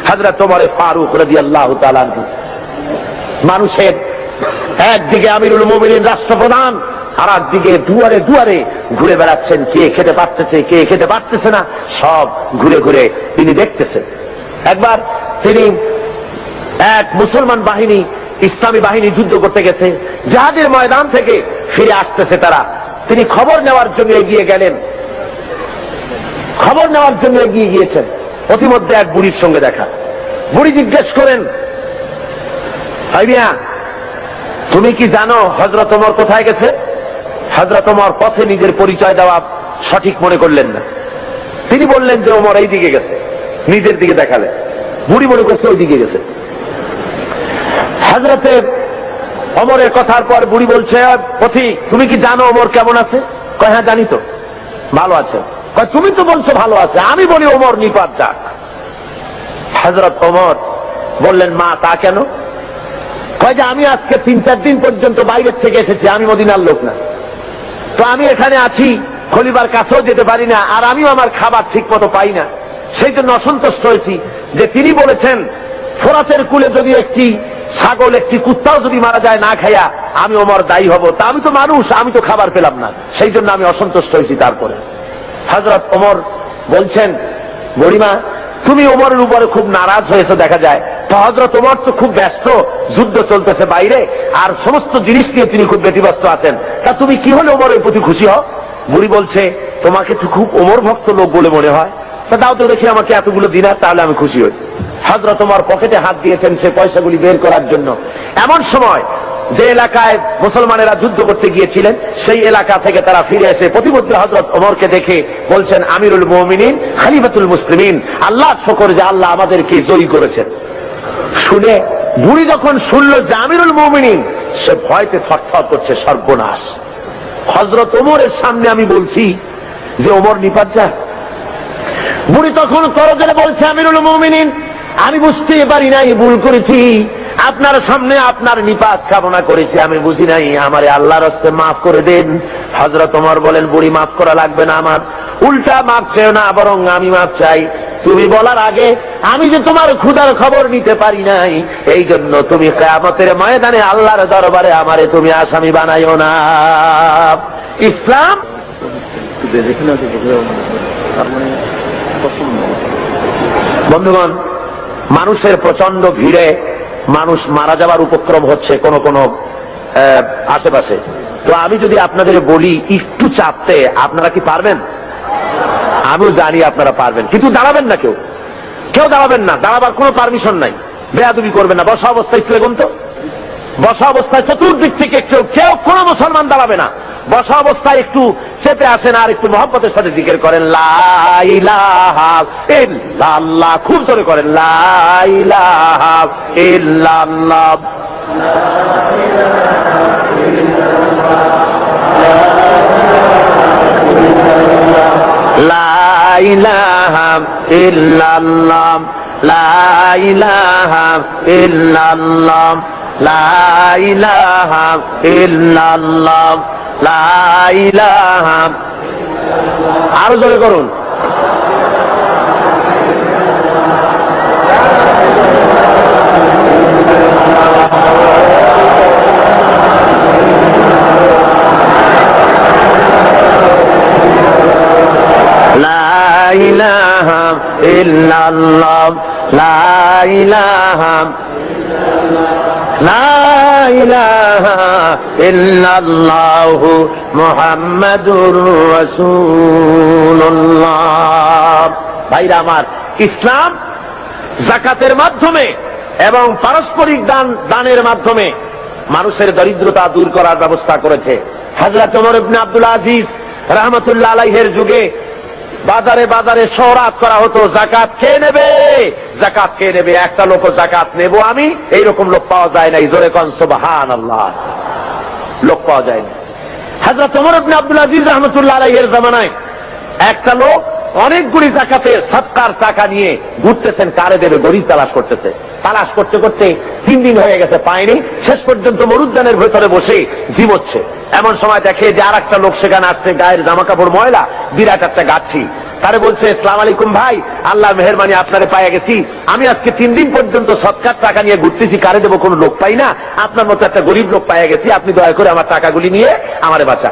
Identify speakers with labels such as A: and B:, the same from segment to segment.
A: হযরত ওমর ফারুক রাদিয়াল্লাহু তাআলা আনহু। মানুষের একদিকে আমিরুল মুমিনিন রাষ্ট্রপ্রধান, আর একদিকে দুয়ারে দুয়ারে ঘুরে বেড়াচ্ছেন, কে খেতে পারতেছে কে খেতে পারতেছে না, সব ঘুরে ঘুরে তিনি দেখতেছেন। একবার তিনি এক মুসলমান বাহিনী, ইসলামী বাহিনী যুদ্ধ করতে গেছে, জিহাদের ময়দান থেকে ফিরে আসতেছে তারা। তিনি খবর নেওয়ার জন্য এগিয়ে গেলেন, খবর নেওয়ার জন্য এগিয়ে গিয়েছেন। অতিমধ্যে এক বুড়ির সঙ্গে দেখা। বুড়ি জিজ্ঞেস করেন, ভাইয়া তুমি কি জানো হযরত ওমর কোথায় গেছে? হযরত ওমর পথে নিজের পরিচয় দেওয়া সঠিক মনে করলেন না। তিনি বললেন যে ওমর এই দিকে গেছে, নিজের দিকে দেখালেন। বুড়ি মনে করছে ওই দিকে গেছে। হযরতে ওমরের কথার পর বুড়ি বলছে, পথিক তুমি কি জানো ওমর কেমন আছে? কয় হ্যাঁ জানি তো, ভালো আছে। কয় তুমি তো বলছো ভালো আছে, আমি বলি ওমর নিপাত যাক। হযরত ওমর বললেন, মা তা কেন? কয় যে আমি আজকে 3-4 দিন পর্যন্ত বাইরের থেকে এসেছি, আমি মদিনার লোক না, তো আমি এখানে আছি, খলিফার কাছেও যেতে পারি না, আর আমিও আমার খাবার ঠিক মতো পাই না। সেই জন্য অসন্তুষ্ট হয়েছি যে তিনি বলেছেন ফোরাতের কুলে যদি একটি ছাগল একটি কুত্তাও যদি মারা যায় না খাইয়া, আমি ওমর দায়ী হব। তা আমি তো মানুষ, আমি তো খাবার পেলাম না, সেই জন্য আমি অসন্তুষ্ট হয়েছি। তারপরে হযরত ওমর বলছেন, বুড়িমা তুমি ওমরের উপরে খুব নারাজ হয়েছে দেখা যায়। তো হযরত ওমর তো খুব ব্যস্ত, যুদ্ধ চলতেছে বাইরে, আর সমস্ত জিনিস নিয়ে তিনি খুব ব্যতিব্যস্ত আছেন, তা তুমি কি হলে ওমরের প্রতি খুশি হও? বুড়ি বলছে, তোমাকে তো খুব ওমর ভক্ত লোক বলে মনে হয়, তা দাও তো দেখি আমাকে এতগুলো দিনার, তাহলে আমি খুশি হই। হযরত ওমর পকেটে হাত দিয়েছেন সে পয়সাগুলি বের করার জন্য। এমন সময় যে এলাকায় মুসলমানেরা যুদ্ধ করতে গিয়েছিলেন, সেই এলাকা থেকে তারা ফিরে এসে প্রতিমধ্যে হযরত ওমরকে দেখে বলছেন, আমিরুল মুমিনিন খলিফাতুল মুসলিমিন, আল্লাহ শুকর যে আল্লাহ আমাদেরকে জয়ী করেছেন। শুনে বুড়ি যখন শুনল যে আমিরুল মুমিনিন, সে ভয়তে থরথর করছে, সর্বনাশ, হযরত ওমরের সামনে আমি বলছি যে ওমর নিপাত যা। বুড়ি তখন করজোরে বলছে, আমিরুল মুমিনিন আমি বুঝতে পারি নাই, ভুল করেছি, আপনার সামনে আপনার নিপাত কামনা করেছি, আমি বুঝি নাই, আমারে আল্লাহর রাস্তায় মাফ করে দেন। হযরত ওমর বলেন, বুড়ি মাফ করা লাগবে না, আমার উল্টা মাফ চাই না, বরং আমি মাফ চাই। তুমি বলার আগে আমি যে তোমার ক্ষুধার খবর নিতে পারি নাই, এই জন্য তুমি কিয়ামতের ময়দানে আল্লাহর দরবারে আমারে তুমি আসামি বানাইও না। ইসলাম বন্ধুগণ, মানুষের প্রচন্ড ভিড়ে মানুষ মারা যাবার উপক্রম হচ্ছে কোন কোন আশেপাশে। তো আমি যদি আপনাদের বলি একটু চাপতে, আপনারা কি পারবেন? আমিও জানি আপনারা পারবেন, কিন্তু দাঁড়াবেন না, কেউ কেউ দাঁড়াবেন না, দাঁড়াবার কোনো পারমিশন নাই, বেয়াদবি করবেন না। বসা অবস্থায় একটু এগোন তো, বসা অবস্থায় চতুর্দিক থেকে কেউ কোন মুসলমান দাঁড়াবে না। বসা অবস্থায় একটু চেপে আসেন আর একটু মহব্বতের সাথে জিকির করেন, লা ইলাহা ইল্লাল্লাহ, খুব জোরে করেন, লা ইলাহা ইল্লাল্লাহ, লা ইলাহা ইল্লাল্লাহ, লা ইলাহা ইল্লাল্লাহ, লা ইলাহা ইল্লাল্লাহ, লা ইলাহা। আরো জোরে করুন, লা ইলাহা ইল্লাল্লাহ, লা ইলাহা, লা ইলাহা ইল্লাল্লাহু মুহাম্মাদুর রাসূলুল্লাহ। ভাইরা আমার, ইসলাম যাকাতের মাধ্যমে এবং পারস্পরিক দানের মাধ্যমে মানুষের দরিদ্রতা দূর করার ব্যবস্থা করেছে। হযরত ওমর ইবনে আব্দুল আজিজ রাহমাতুল্লাহ আলাইহির যুগে বাজারে বাজারে সওরাত করা হতো, যাকাত কে নেবে, যাকাত কে নেবে, একটা লোক যাকাত নেব আমি, এইরকম লোক পাওয়া যায় না। জোরে কোন সুবহানাল্লাহ, লোক পাওয়া যায় না। হযরত ওমর ইবনে আব্দুল আজিজ রাহমাতুল্লাহ আলাইহির জামানায় একটা লোক অনেকগুলি জাকাতের সৎকার টাকা নিয়ে ঘুরতেছেন, কারে দেবে গরিব তালাশ করতেছে। তালাশ করতে করতে 3 দিন হয়ে গেছে, পায়নি। শেষ পর্যন্ত মরুদ্যানের ভেতরে বসে জীবচ্ছে। এমন সময় দেখে যে আর একটা লোক সেখানে আসছে, গায়ের জামা কাপড় ময়লা, বিরাট একটা গাছি। তারে বলছে, আসসালামু আলাইকুম ভাই, আল্লাহ মেহেরবানি আপনারে পাইয়া গেছি। আমি আজকে 3 দিন পর্যন্ত সৎকার টাকা নিয়ে ঘুরতেছি, কারে দেবো কোনো লোক পাই না। আপনার মতো একটা গরিব লোক পাইয়া গেছি, আপনি দয়া করে আমার টাকাগুলি নিয়ে আমারে বাঁচা।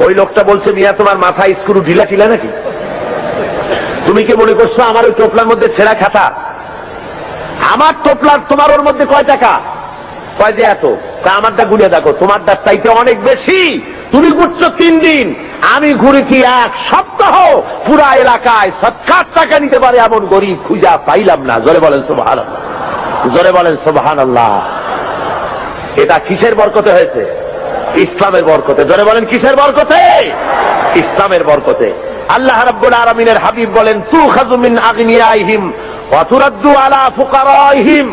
A: ওই লোকটা বলছে, মিয়া তোমার মাথায় স্ক্রু ঢিলা টিলা নাকি? তুমি কি মনে করছো আমার ওই টোপলার মধ্যে ছেঁড়া খাতা? আমার টোপলার তোমার ওর মধ্যে কয় টাকা? কয় যে এত। তা আমারটা গুলে দেখো, তোমারটা চাইতে অনেক বেশি। তুমি ঘুরছো 3 দিন, আমি ঘুরেছি 1 সপ্তাহ। পুরা এলাকায় সৎকার টাকা নিতে পারে এমন গরিব খুঁজা পাইলাম না। জোরে বলেন সুবহানাল্লাহ, জোরে বলেন সুবহানাল্লাহ। এটা কিসের বরকতে হয়েছে? ইসলামের বরকতে। জোরে বলেন কিসের বরকতে? ইসলামের বরকতে। আল্লাহ রাব্বুল আলামিনের হাবিব বলেন, তুখাযু মিন আগনিয়াইহিম ওয়া তুরাদ্দু আলা ফুকারাইহিম।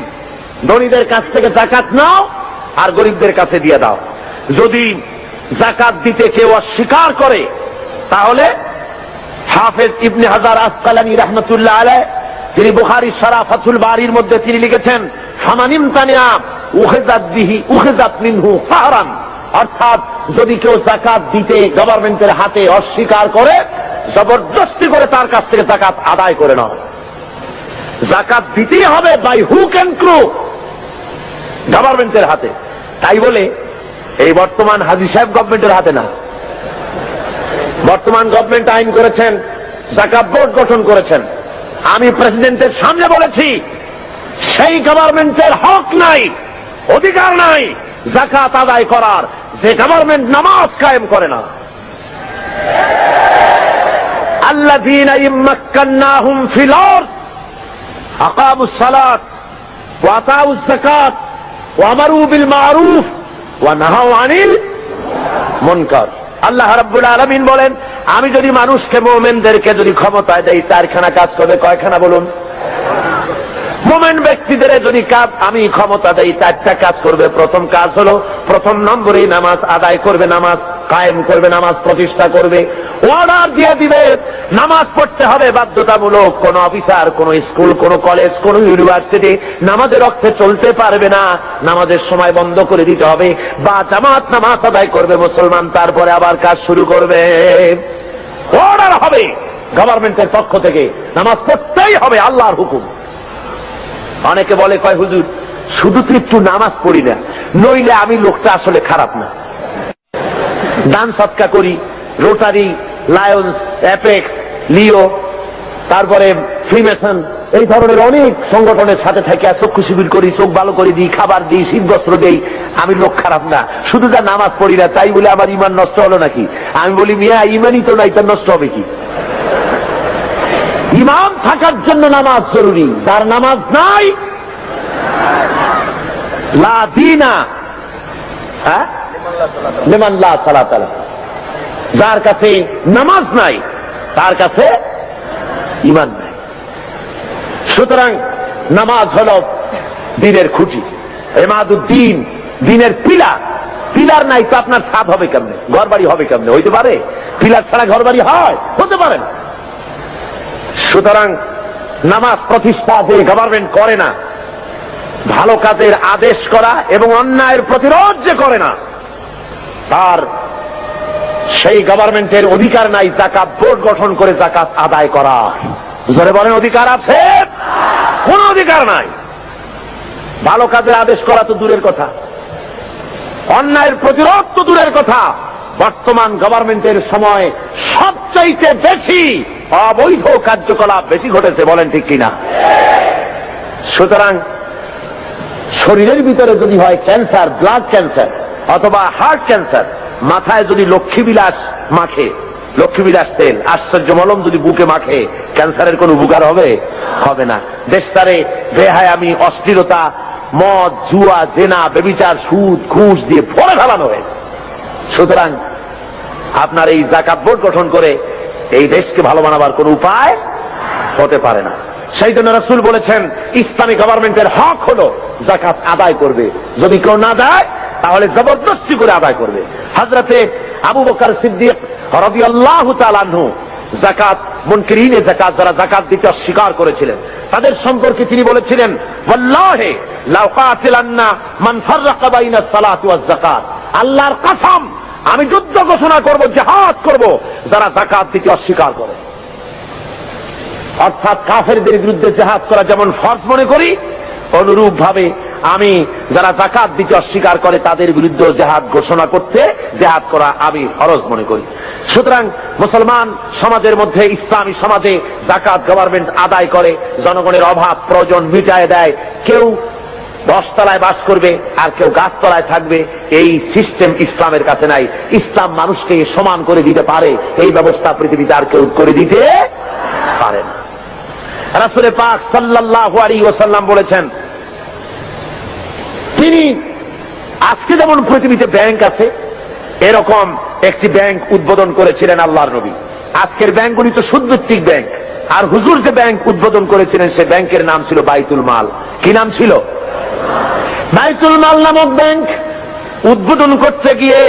A: ধনীদের কাছ থেকে যাকাত নাও আর গরিবদের কাছে দিয়ে দাও। যদি যাকাত দিতে কেউ অস্বীকার করে, তাহলে হাফেজ ইবনে হাজার আসকালানী রাহমাতুল্লাহ আলাইহি, তিনি বুখারী শরহ ফাতুল বারীর মধ্যে তিনি লিখেছেন, ফামানিম তানিয়া উখিযাত বিহি উখিযাত মিনহু ফাহরান। অর্থাৎ যদি কেউ যাকাত দিতে গভর্নমেন্টের হাতে অস্বীকার করে, জবরদস্তি করে তার কাছ থেকে যাকাত আদায় করে নাও। যাকাত দিতেই হবে বাই হুক এন্ড ক্রুক, গভর্নমেন্টের হাতে। তাই বলে এই বর্তমান হাজী সাহেব গভর্নমেন্টের হাতে না। বর্তমান গভর্নমেন্ট আইন করেছেন, যাকাত বোর্ড গঠন করেছেন। আমি প্রেসিডেন্টের সামনে বলেছি, সেই গভর্নমেন্টের হক নাই, অধিকার নাই যাকাত আদায় করার, যে গভর্নমেন্ট নামাজ কায়েম করে না। আল্লাযীনা ইম্মাক্কান্নাহুম ফিল আরদ আকামুস সালাত ওয়া আতাউজ যাকাত ওয়া আমারু বিল মা'রুফ ওয়া নাহাউ আনিল মুনকার। আল্লাহ রাব্বুল আলামিন বলেন, আমি যদি মানুষকে, মুমিনদেরকে যদি ক্ষমতায় দেই, 4খানা কাজ করবে। কয়খানা বলুন? মুমিন ব্যক্তিদের যদি আমি ক্ষমতা দেই, 4টা কাজ করবে। প্রথম কাজ হলো, প্রথম নম্বরে নামাজ আদায় করবে, নামাজ কায়েম করবে, নামাজ প্রতিষ্ঠা করবে। অর্ডার দিয়ে দিবে নামাজ পড়তে হবে বাধ্যতামূলক। কোন অফিসার, কোন স্কুল, কোন কলেজ, কোন ইউনিভার্সিটি নামাজের রক্ষে চলতে পারবে না। নামাজের সময় বন্ধ করে দিতে হবে, বা জামাত নামাজ আদায় করবে মুসলমান, তারপরে আবার কাজ শুরু করবে। অর্ডার হবে গভর্নমেন্টের পক্ষ থেকে, নামাজ পড়তেই হবে, আল্লাহর হুকুম। অনেকে বলে, কয় হুজুর শুধু তো একটু নামাজ পড়ি না, নইলে আমি লোকটা আসলে খারাপ না। দান সৎকা করি, রোটারি, লায়ন্স, অ্যাপেক্স, লিও, তারপরে ফ্রিমেসন, এই ধরনের অনেক সংগঠনের সাথে থেকে চক্ষু শিবির করি, চোখ ভালো করে দিই, খাবার দিই, শীতবস্ত্র দেই। আমি লোক খারাপ না, শুধু যা নামাজ পড়ি না তাই বলে আমার ইমান নষ্ট হলো নাকি? আমি বলি, মিয়া ইমানই তো নাই, তার নষ্ট হবে কি? ইমাম থাকার জন্য নামাজ জরুরি। যার নামাজ নাই, লা দীনা লিমান লা সালাত লাহু। যার কাছে নামাজ নাই, তার কাছে ইমান নাই। সুতরাং নামাজ হল দ্বীনের খুঁটি, ইমাদুদ্দিন, দ্বীনের পিলার। পিলার নাই তো আপনার ছাদ হবে কেমনে, ঘর বাড়ি হবে কেমনে? হইতে পারে? পিলার ছাড়া ঘর বাড়ি হয়? হতে পারে না। সুতরাং নামাজ প্রতিষ্ঠা যে গভর্নমেন্ট করে না, ভালো কাজের আদেশ করা এবং অন্যায়ের প্রতিরোধ যে করে না, তার সেই গভর্নমেন্টের অধিকার নাই যাকাত বোর্ড গঠন করে যাকাত আদায় করা। জোরে বলেন, অধিকার আছে? কোন অধিকার নাই। ভালো কাজের আদেশ করা তো দূরের কথা, অন্যায়ের প্রতিরোধ তো দূরের কথা। বর্তমান গভর্নমেন্টের সময় সবচাইতে বেশি অবৈধ কার্যকলাপ বেশি ঘটেছে, বলেন ঠিক কিনা? সুতরাং শরীরের ভিতরে যদি হয় ক্যান্সার, ব্লাড ক্যান্সার অথবা হার্ট ক্যান্সার, মাথায় যদি লক্ষ্মীবিলাস মাখে, লক্ষ্মীবিলাস তেল, আশ্চর্য মলম যদি বুকে মাখে, ক্যান্সারের কোন উপকার হবে? হবে না। দেশটারে বেহায়ামি, অশ্লীলতা, মদ, জুয়া, জেনা, ব্যভিচার, সুদ, ঘুষ দিয়ে ভরে ফেলানো হয়েছে। সুতরাং আপনার এই যাকাত বোর্ড গঠন করে এই দেশকে ভালো বানাবার কোন উপায় হতে পারে না। সেই জন্য রাসূল বলেছেন, ইসলামী গভর্নমেন্টের হক হলো যাকাত আদায় করবে। যদি কেউ না দেয় তাহলে জবরদস্তি করে আদায় করবে। হযরতে আবু বকর সিদ্দিক রাদিয়াল্লাহু তাআলা আনহু যাকাত মুনকিরিনে যাকাত, যারা যাকাত দিতে অস্বীকার করেছিলেন, তাদের সম্পর্কে তিনি বলেছিলেন, ওয়াল্লাহি লাউ কাতিলান্না মান ফাররাকা বাইনা সালাতি ওয়াজ যাকাত, আল্লাহর কসম আমি যুদ্ধ ঘোষণা করব, জিহাদ করব যারা যাকাত দিতে অস্বীকার করে। অর্থাৎ কাফেরদের বিরুদ্ধে জিহাদ করা যেমন ফরজ মনে করি, অনুরূপ ভাবে আমি যারা যাকাত দিতে অস্বীকার করে তাদের বিরুদ্ধে জিহাদ ঘোষণা করতে, জিহাদ করা আমি ফরজ মনে করি। সুতরাং মুসলমান সমাজের মধ্যে, ইসলামী সমাজে যাকাত গভর্নমেন্ট আদায় করে, জনগণের অভাব প্রয়োজন মিটায় দেয়। কেউ 10 তলায় বাস করবে আর কেউ গাছতলায় থাকবে, এই সিস্টেম ইসলামের কাছে নাই। ইসলাম মানুষকে সমান করে দিতে পারে, এই ব্যবস্থা পৃথিবীতে আর কেউ করে দিতে পারে না। রাসূল পাক সাল্লাল্লাহু আলাইহি ওয়াসাল্লাম বলেছেন, তিনি আজকে যেমন পৃথিবীতে ব্যাংক আছে, এরকম একটি ব্যাংক উদ্বোধন করেছিলেন আল্লাহর নবী। আজকের ব্যাংকগুলি তো সুদভিত্তিক ব্যাংক, আর হুজুর যে ব্যাংক উদ্বোধন করেছিলেন সে ব্যাংকের নাম ছিল বাইতুল মাল। কি নাম ছিল? বাইতুল মাল নামক ব্যাংক উদ্বোধন করতে গিয়ে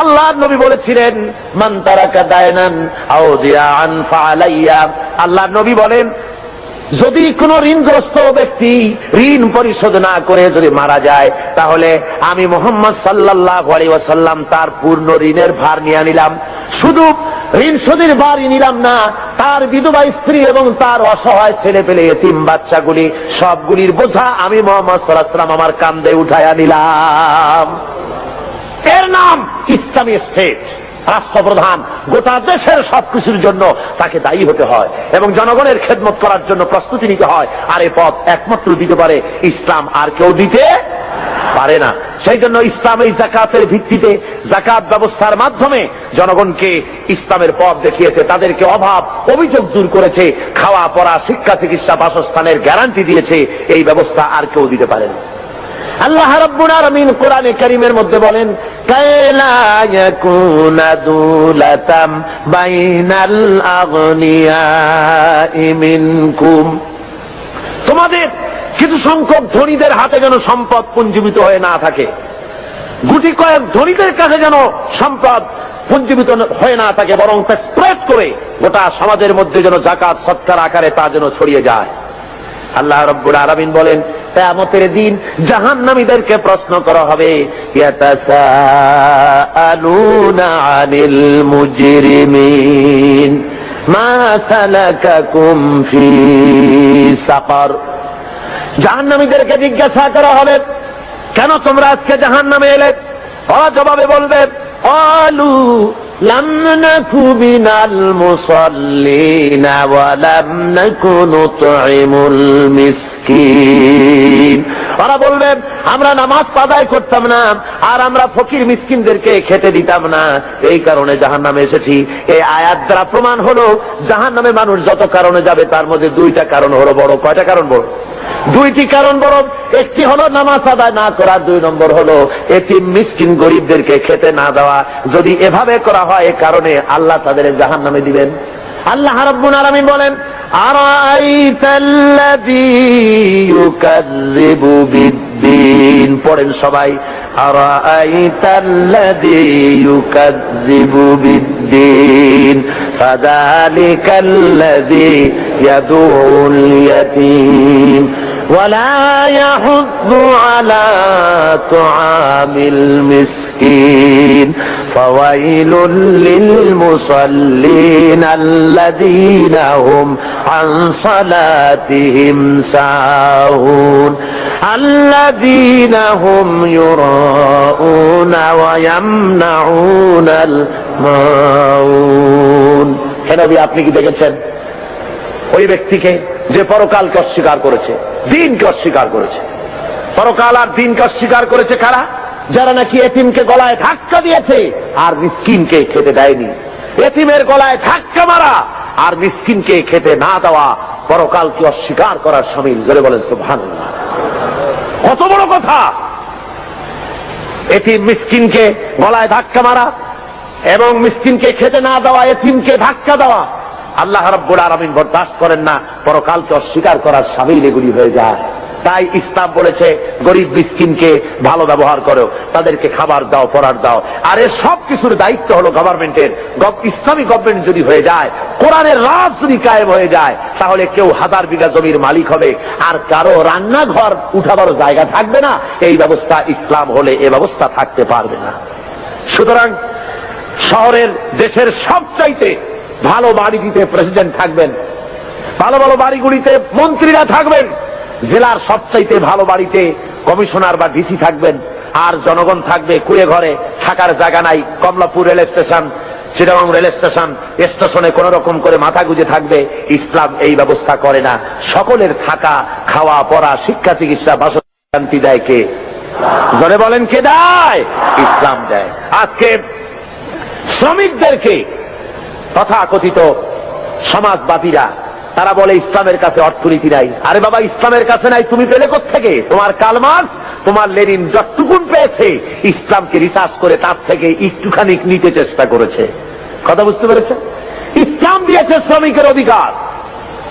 A: আল্লাহর নবী বলেছিলেন, মান তারাকা দায়নান আও জিয়াআন ফাআলাইয়া। আল্লাহর নবী বলেন, যদি কোন ঋণগ্রস্ত ব্যক্তি ঋণ পরিশোধ না করে যদি মারা যায়, তাহলে আমি মুহাম্মদ সাল্লাল্লাহু আলাইহি ওয়াসাল্লাম তার পূর্ণ ঋণের ভার নিয়ে নিলাম। শুধু ঋণ শোধের ভারই নিলাম না, তার বিধবা স্ত্রী এবং তার অসহায় ছেলে পেলে এতিম বাচ্চাগুলি সবগুলির বোঝা আমি মুহাম্মদ সাল্লাল্লাহু আলাইহি ওয়াসাল্লাম আমার কাঁধে উঠায়া নিলাম। এর নাম ইসলামী স্টেট। রাষ্ট্রপ্রধান গোটা দেশের সবকিছুর জন্য তাকে দায়ী হতে হয় এবং জনগণের খেদমত করার জন্য প্রস্তুতি নিতে হয়। আর এই পথ একমাত্র দিতে পারে ইসলাম, আর কেউ দিতে পারে না। সেই জন্য ইসলাম এই যাকাতের ভিত্তিতে, যাকাত ব্যবস্থার মাধ্যমে জনগণকে ইসলামের পথ দেখিয়েছে, তাদেরকে অভাব অভিযোগ দূর করেছে, খাওয়া পড়া শিক্ষা চিকিৎসা বাসস্থানের গ্যারান্টি দিয়েছে। এই ব্যবস্থা আর কেউ দিতে পারে না। আল্লাহ রাব্বুল আলামিন কোরআনে কারীমের মধ্যে বলেন, কায়লা ইয়াকুনা দুলাতাম বাইনাল আগনিয়াই মিনকুম, তোমাদের কিছু সংখ্যক ধনীদের হাতে যেন সম্পদ পুঞ্জীবিত হয়ে না থাকে, গুটি কয়েক ধনীদের কাছে যেন সম্পদ পুঞ্জীবিত হয়ে না থাকে, বরং তা স্প্রেড করে গোটা সমাজের মধ্যে যেন যাকাত সৎকার আকারে তা যেন ছড়িয়ে যায়। আল্লাহ রাব্বুল আলামিন বলেন, কিয়ামতের দিন জাহান্নামীদেরকে প্রশ্ন করা হবে, ইয়াতাসাআলুনা আনিল মুজরিমিন মা সালাকাকুম ফি সাকার। জাহান্নামীদেরকে জিজ্ঞাসা করা হবে, কেন তোমরা আজকে জাহান্নামে এলে? ওরা জবাবে বলবে, ক্বালু লাম নাকু মিনাল মুসাল্লিনা ওয়া লাম নাকু নুতঈমুল মিসকিন। ওরা বলবে, আমরা নামাজ আদায় করতাম না আর আমরা ফকির মিসকিনদেরকে খেতে দিতাম না, এই কারণে জাহান্নামে এসেছি। এই আয়াত দ্বারা প্রমাণ হলো জাহান্নামে মানুষ যত কারণে যাবে তার মধ্যে দুইটা কারণ হলো বড়। কয়টা কারণ বড়? দুইটি কারণ বড়। একটি হলো নামাজ আদায় না করা, 2 নম্বর হলো এতিম মিসকিন গরিবদেরকে খেতে না দেওয়া। যদি এভাবে করা হয়, এ কারণে আল্লাহ তাদের জাহান্নামে দিবেন। আল্লাহ রাব্বুল আলামিন বলেন, আরাআইতাল্লাযী ইউকাযযিবু বিদ্দীন। পড়েন সবাই, আরাআইতাল্লাযী ইউকাযযিবু বিদ্দীন ফাযালিকাল্লাযী ইয়াদউল ইয়াতীম ওয়ালা ইয়াহুদ্দু আলা তুআমিল মিসকিন ফাওয়াইলুল লিল মুসাল্লিন আল্লাযীনা হুম আন সালাতিহিম সাহুন আল্লাযীনা হুম ইউরাউনা ওয়া ইয়ামনাউনাল মাউন। হে নবী, আপনি কি দেখেছেন ওই ব্যক্তিকে যে পরকালকে অস্বীকার করেছে, দিনকে অস্বীকার করেছে? পরকাল আর দিনকে অস্বীকার করেছে কারা? যারা নাকি এতিমকে গলায় ধাক্কা দিয়েছে আর মিসকিনকে খেতে দেয়নি। এতিমের গলায় ধাক্কা মারা আর মিসকিনকে খেতে না দেওয়া পরকালকে অস্বীকার করার শামিল। জোরে বলেন সুবহানাল্লাহ। কত বড় কথা! এতিম মিসকিনকে গলায় ধাক্কা মারা এবং মিসকিনকে খেতে না দেওয়া, এতিমকে ধাক্কা দেওয়া আল্লাহ রাব্বুল আলামিন বরদাস্ত করেন না। পরকালকে অস্বীকার করার শামিল এগুলি হয়ে যায়। তাই ইসলাম বলেছে গরিব মিসকিনকে ভালো ব্যবহার করো, তাদেরকে খাবার দাও, পড়ার দাও। আর এর সব কিছুর দায়িত্ব হলো গভর্নমেন্টের। ইসলামী গভর্নমেন্ট যদি হয়ে যায়, কোরআনের রাজ যদি কায়েম হয়ে যায়, তাহলে কেউ 1000 বিঘা জমির মালিক হবে, আর কারো রান্নাঘর উঠাবার জায়গা থাকবে না। এই ব্যবস্থা ইসলাম হলে এ ব্যবস্থা থাকতে পারবে না। সুতরাং শহরের দেশের সবচাইতে ভালো বাড়িটিতে প্রেসিডেন্ট থাকবেন, ভালো ভালো বাড়িগুলিতে মন্ত্রীরা থাকবেন, জেলার সবচাইতে ভালো বাড়িতে কমিশনার বা ডিসি থাকবেন, আর জনগণ থাকবে কুড়ে ঘরে, থাকার জায়গা নাই। Kamalapur rail station, Chittagong rail station, স্টেশনে কোন রকম করে মাথা গুঁজে থাকবে। ইসলাম এই ব্যবস্থা করে না। সকলের থাকা, খাওয়া, পড়া, শিক্ষা, চিকিৎসা, বাসস্থান দেয় কে? জোরে বলেন, কে দেয়? ইসলাম দেয়। আজকে শ্রমিকদেরকে তথাকথিত সমাজবাদীরা তারা বলে ইসলামের কাছে অর্থনীতি নাই। আরে বাবা, ইসলামের কাছে নাই, তুমি পেলে কোত্থেকে? তোমার কার্ল মার্কস, তোমার লেনিন যতটুকুন পেয়েছে ইসলামকে রিসার্চ করে তার থেকে একটুখানি নিতে চেষ্টা করেছে। কথা বুঝতে পেরেছে? ইসলাম দিয়েছে শ্রমিকের অধিকার।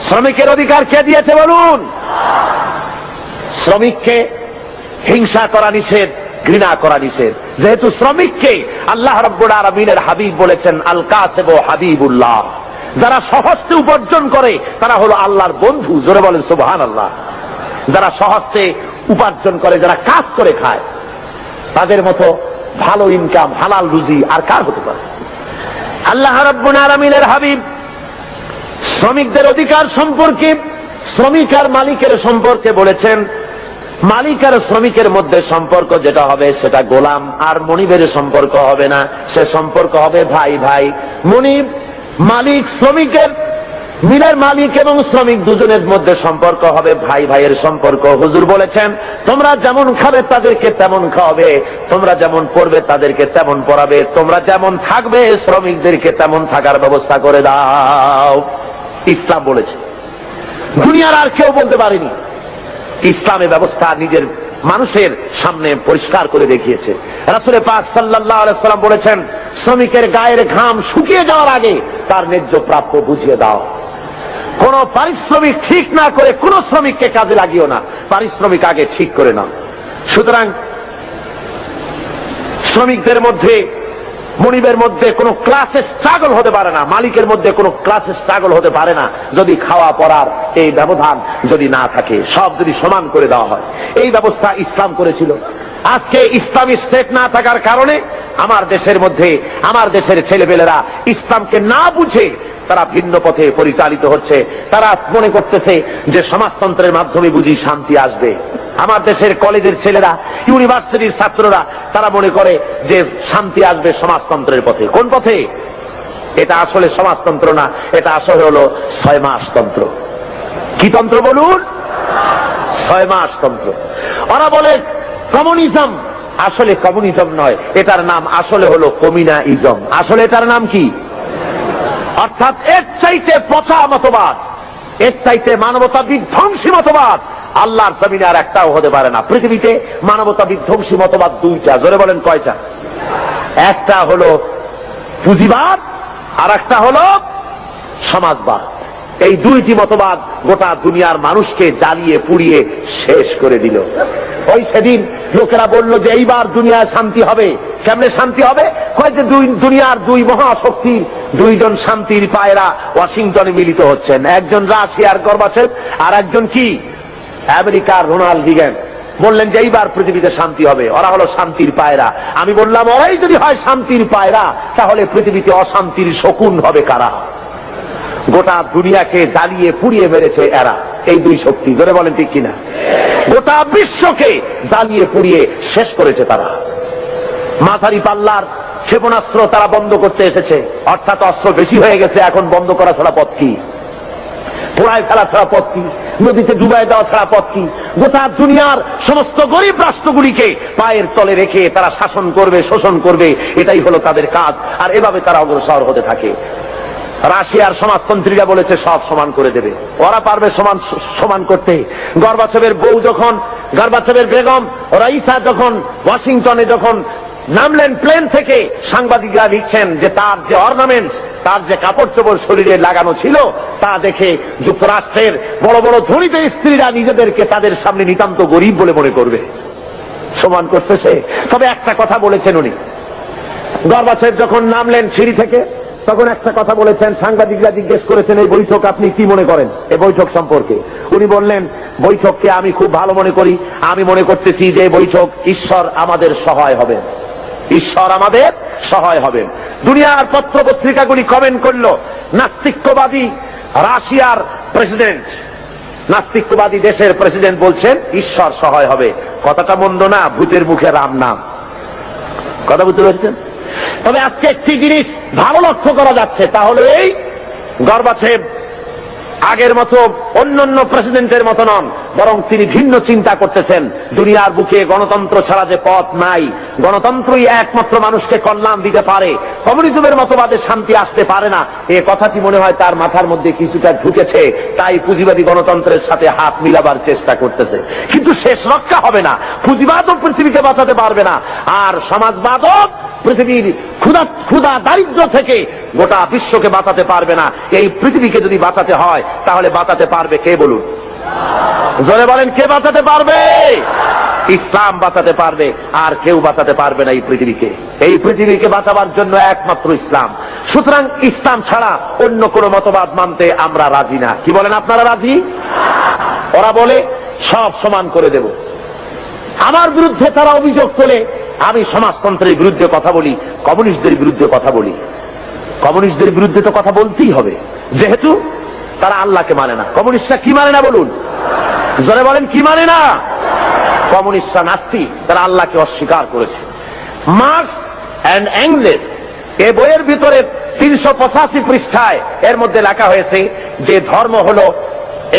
A: শ্রমিকের অধিকার কে দিয়েছে বলুন? শ্রমিককে হিংসা করা নিষেধ, ঘৃণা করা নিষেধ। যেহেতু শ্রমিককে আল্লাহ রাব্বুল আলামিনের হাবিব বলেছেন আল কাসিবু হাবিবুল্লাহ, যারা সহজে উপার্জন করে তারা হলো আল্লাহর বন্ধু। জোরে বলেন সুবহানাল্লাহ। যারা সহজে উপার্জন করে, যারা কাজ করে খায়, তাদের মতো ভালো ইনকাম, হালাল রুজি আর কার হতে পারে? আল্লাহ রাব্বুল আলামিনের হাবিব শ্রমিকদের অধিকার সম্পর্কে, শ্রমিক আর মালিকের সম্পর্কে বলেছেন, মালিক আর শ্রমিকের মধ্যে সম্পর্ক যেটা হবে সেটা গোলাম আর মনিবের সম্পর্ক হবে না, সে সম্পর্ক হবে ভাই ভাই। মনিব মালিক, শ্রমিকের মিলের মালিক এবং শ্রমিক দুজনের মধ্যে সম্পর্ক হবে ভাই ভাইয়ের সম্পর্ক। হুজুর বলেছেন, তোমরা যেমন খাবে তাদেরকে তেমন খাওয়াবে, তোমরা যেমন পড়বে তাদেরকে তেমন পড়াবে, তোমরা যেমন থাকবে শ্রমিকদেরকে তেমন থাকার ব্যবস্থা করে দাও। ইসলাম বলেছে, দুনিয়ার আর কেউ বলতে পারেনি। ইসলামের ব্যবস্থা নিজের মানুষের সামনে পরিষ্কার করে দেখিয়েছে। রাসূল পাক সাল্লাল্লাহু আলাইহি ওয়াসাল্লাম বলেছেন, শ্রমিকের গায়ের ঘাম শুকিয়ে যাওয়ার আগে তার ন্যায্য প্রাপ্য বুঝিয়ে দাও। কোন পারিশ্রমিক ঠিক না করে কোন শ্রমিককে কাজে লাগিও না, পারিশ্রমিক আগে ঠিক করে নাও। সুতরাং শ্রমিকদের মধ্যে, মনিবের মধ্যে কোনো ক্লাসের স্ট্রাগল হতে পারে না, মালিকের মধ্যে কোনো ক্লাসের স্ট্রাগল হতে পারে না, যদি খাওয়া পড়ার এই ব্যবধান যদি না থাকে, সব যদি সমান করে দেওয়া হয়। এই ব্যবস্থা ইসলাম করেছিল। আজকে ইসলামী স্টেট না থাকার কারণে আমার দেশের মধ্যে, আমার দেশের ছেলেপেলেরা ইসলামকে না বুঝে তারা ভিন্ন পথে পরিচালিত হচ্ছে। তারা মনে করতেছে যে সমাজতন্ত্রের মাধ্যমে বুঝি শান্তি আসবে। আমার দেশের কলেজের ছেলেরা, ইউনিভার্সিটির ছাত্ররা তারা মনে করে যে শান্তি আসবে সমাজতন্ত্রের পথে। কোন পথে? এটা আসলে সমাজতন্ত্র না, এটা আসলে হলো 6 মাস তন্ত্র। কি তন্ত্র বলুন? 6 মাস তন্ত্র। ওরা বলে কমিউনিজম, আসলে কমিউনিজম নয়, এটার নাম আসলে হলো কমিউনাইজম। আসলে এটার নাম কি? অর্থাৎ এর চাইতে পচা মতবাদ, এর চাইতে মানবতা বিধ্বংসী মতবাদ আল্লাহর জমিনে আর একটাও হতে পারে না। পৃথিবীতে মানবতা বিধ্বংসী মতবাদ 2টা। জোরে বলেন কয়টা? একটা হলো পুঁজিবাদ আর একটা হলো সমাজবাদ। এই 2টি মতবাদ গোটা দুনিয়ার মানুষকে জ্বালিয়ে পুড়িয়ে শেষ করে দিল। ওই সেদিন লোকেরা বলল যে এইবার দুনিয়ায় শান্তি হবে। কেমনে শান্তি হবে? কয় যে দুনিয়ার 2 মহাশক্তির 2জন শান্তির পায়রা ওয়াশিংটনে মিলিত হচ্ছেন। একজন রাশিয়ার গর্বাচেভ আর একজন কি আমেরিকার রোনাল্ড রিগান। বললেন যে এইবার পৃথিবীতে শান্তি হবে। ওরা হলো শান্তির পায়রা। আমি বললাম, ওরাই যদি হয় শান্তির পায়রা, তাহলে পৃথিবীতে অশান্তির শকুন হবে কারা? গোটা দুনিয়াকে জ্বালিয়ে পুড়িয়ে মেরেছে এরা, এই 2 শক্তি। জোরে বলেন ঠিক কিনা? গোটা বিশ্বকে জ্বালিয়ে পুড়িয়ে শেষ করেছে তারা। মাঝারি পাল্লার ক্ষেপণাস্ত্র তারা বন্ধ করতে এসেছে, অর্থাৎ অস্ত্র বেশি হয়ে গেছে, এখন বন্ধ করা ছাড়া পথ কি? পোড়ায় ফেলা ছাড়া পথ কি? নদীতে ডুবাই দেওয়া ছাড়া পথ কি? গোটা দুনিয়ার সমস্ত গরিব রাষ্ট্রগুলিকে পায়ের তলে রেখে তারা শাসন করবে, শোষণ করবে, এটাই হলো তাদের কাজ। আর এভাবে তারা অগ্রসর হতে থাকে। রাশিয়ার সমাজতন্ত্রীরা বলেছে সব সমান করে দেবে, ওরা পারবে সমান করতে। গর্বাচেভের বউ যখন, গর্বাচেভের বেগম রাইসা যখন ওয়াশিংটনে যখন নামলেন প্লেন থেকে, সাংবাদিকরা লিখছেন যে তার যে অর্নামেন্টস, তার যে কাপড় চোপড় শরীরে লাগানো ছিল তা দেখে যুক্তরাষ্ট্রের বড় বড় ধনীত স্ত্রীরা নিজেদেরকে তাদের সামনে নিতান্ত গরিব বলে মনে করবে। সমান করতেছে। তবে একটা কথা বলেছেন উনি, গর্বাচেভ যখন নামলেন সিঁড়ি থেকে তখন একটা কথা বলেছেন। সাংবাদিকরা জিজ্ঞেস করেছেন এই বৈঠক আপনি কি মনে করেন, এই বৈঠক সম্পর্কে? উনি বললেন বৈঠককে আমি খুব ভালো মনে করি। আমি মনে করতেছি যে বৈঠক ঈশ্বর আমাদের সহায় হবেন, ঈশ্বর আমাদের সহায় হবেন। দুনিয়ার পত্র পত্রিকাগুলি কমেন্ট করল নাস্তিক্যবাদী রাশিয়ার প্রেসিডেন্ট, নাস্তিক্যবাদী দেশের প্রেসিডেন্ট বলছেন ঈশ্বর সহায় হবে। কথাটা মন্দ না, ভূতের মুখে রাম নাম। কথা বুঝতে পেরেছেন? তবে আজকে একটি জিনিস ভালো লক্ষ্য করা যাচ্ছে, তাহলে এই গর্বাচেভ আগের মতো অন্যান্য প্রেসিডেন্টের মতো নন, বরং তিনি ভিন্ন চিন্তা করতেছেন। দুনিয়ার বুকে গণতন্ত্র ছাড়া যে পথ নাই, গণতন্ত্রই একমাত্র মানুষকে কল্যাণ দিতে পারে, কমিউনিজমের মতবাদে শান্তি আসতে পারে না, এ কথাটি মনে হয় তার মাথার মধ্যে কিছুটা ঢুকেছে। তাই পুঁজিবাদী গণতন্ত্রের সাথে হাত মিলাবার চেষ্টা করতেছে। কিন্তু শেষ রক্ষা হবে না, পুঁজিবাদও পৃথিবীকে বাঁচাতে পারবে না, আর সমাজবাদও পৃথিবীর ক্ষুধা দারিদ্র্য থেকে গোটা বিশ্বকে বাঁচাতে পারবে না। এই পৃথিবীকে যদি বাঁচাতে হয় তাহলে বাঁচাতে পারবে কে বলুন? জোরে বলেন, কে বাঁচাতে পারবে? ইসলাম বাঁচাতে পারবে, আর কেউ বাঁচাতে পারবে না এই পৃথিবীকে। এই পৃথিবীকে বাঁচাবার জন্য একমাত্র ইসলাম। সুতরাং ইসলাম ছাড়া অন্য কোন মতবাদ মানতে আমরা রাজি না। কি বলেন, আপনারা রাজি? ওরা বলে সব সমান করে দেব। আমার বিরুদ্ধে তারা অভিযোগ তোলে আমি সমাজতন্ত্রের বিরুদ্ধে কথা বলি, কমিউনিস্টদের বিরুদ্ধে কথা বলি। কমিউনিস্টদের বিরুদ্ধে তো কথা বলতেই হবে, যেহেতু তারা আল্লাহকে মানে না। কমিউনিস্টরা কি মানে না বলুন? জোরে বলেন, কি মানে না? কমিউনিস্টরা নাস্তিক, তারা আল্লাহকে অস্বীকার করেছে। মার্কস অ্যান্ড এঙ্গেলস এই বইয়ের ভিতরে 385 পৃষ্ঠায় এর মধ্যে লেখা হয়েছে যে ধর্ম হলো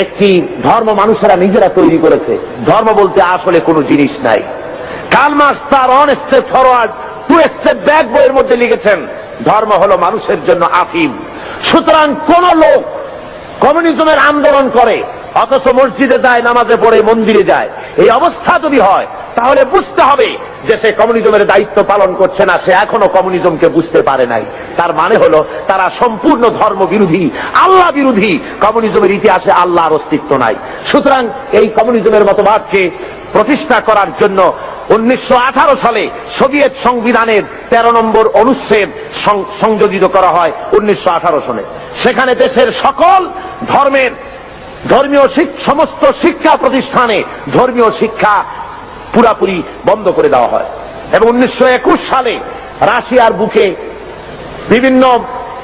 A: একটি ধর্ম মানুষেরা নিজেরা তৈরি করেছে। ধর্ম বলতে আসলে কোনো জিনিস নাই। কার্ল মার্কস তার one step forward to step back বইয়ের মধ্যে লিখেছেন ধর্ম হলো মানুষের জন্য আফিম। সুতরাং কোন লোক কমিউনিজমের আন্দোলন করে অথচ মসজিদে যায়, নামাজে পড়ে, মন্দিরে যায়, এই অবস্থা যদি হয় তাহলে বুঝতে হবে যে সে কমিউনিজমের দায়িত্ব পালন করছে না, সে এখনো কমিউনিজমকে বুঝতে পারে নাই। তার মানে হলো তারা সম্পূর্ণ ধর্ম বিরোধী, আল্লাহ বিরোধী। কমিউনিজমের ইতিহাসে আল্লাহর অস্তিত্ব নাই। সুতরাং এই কমিউনিজমের মতবাদকে প্রতিষ্ঠা করার জন্য 1918 সালে সোভিয়েত সংবিধানের 13 নম্বর অনুচ্ছেদ সংযোজিত করা হয় 1918 সনে। সেখানে দেশের সকল ধর্মের সমস্ত শিক্ষা প্রতিষ্ঠানে ধর্মীয় শিক্ষা পুরাপুরি বন্ধ করে দেওয়া হয়। এবং 1921 সালে রাশিয়ার বুকে বিভিন্ন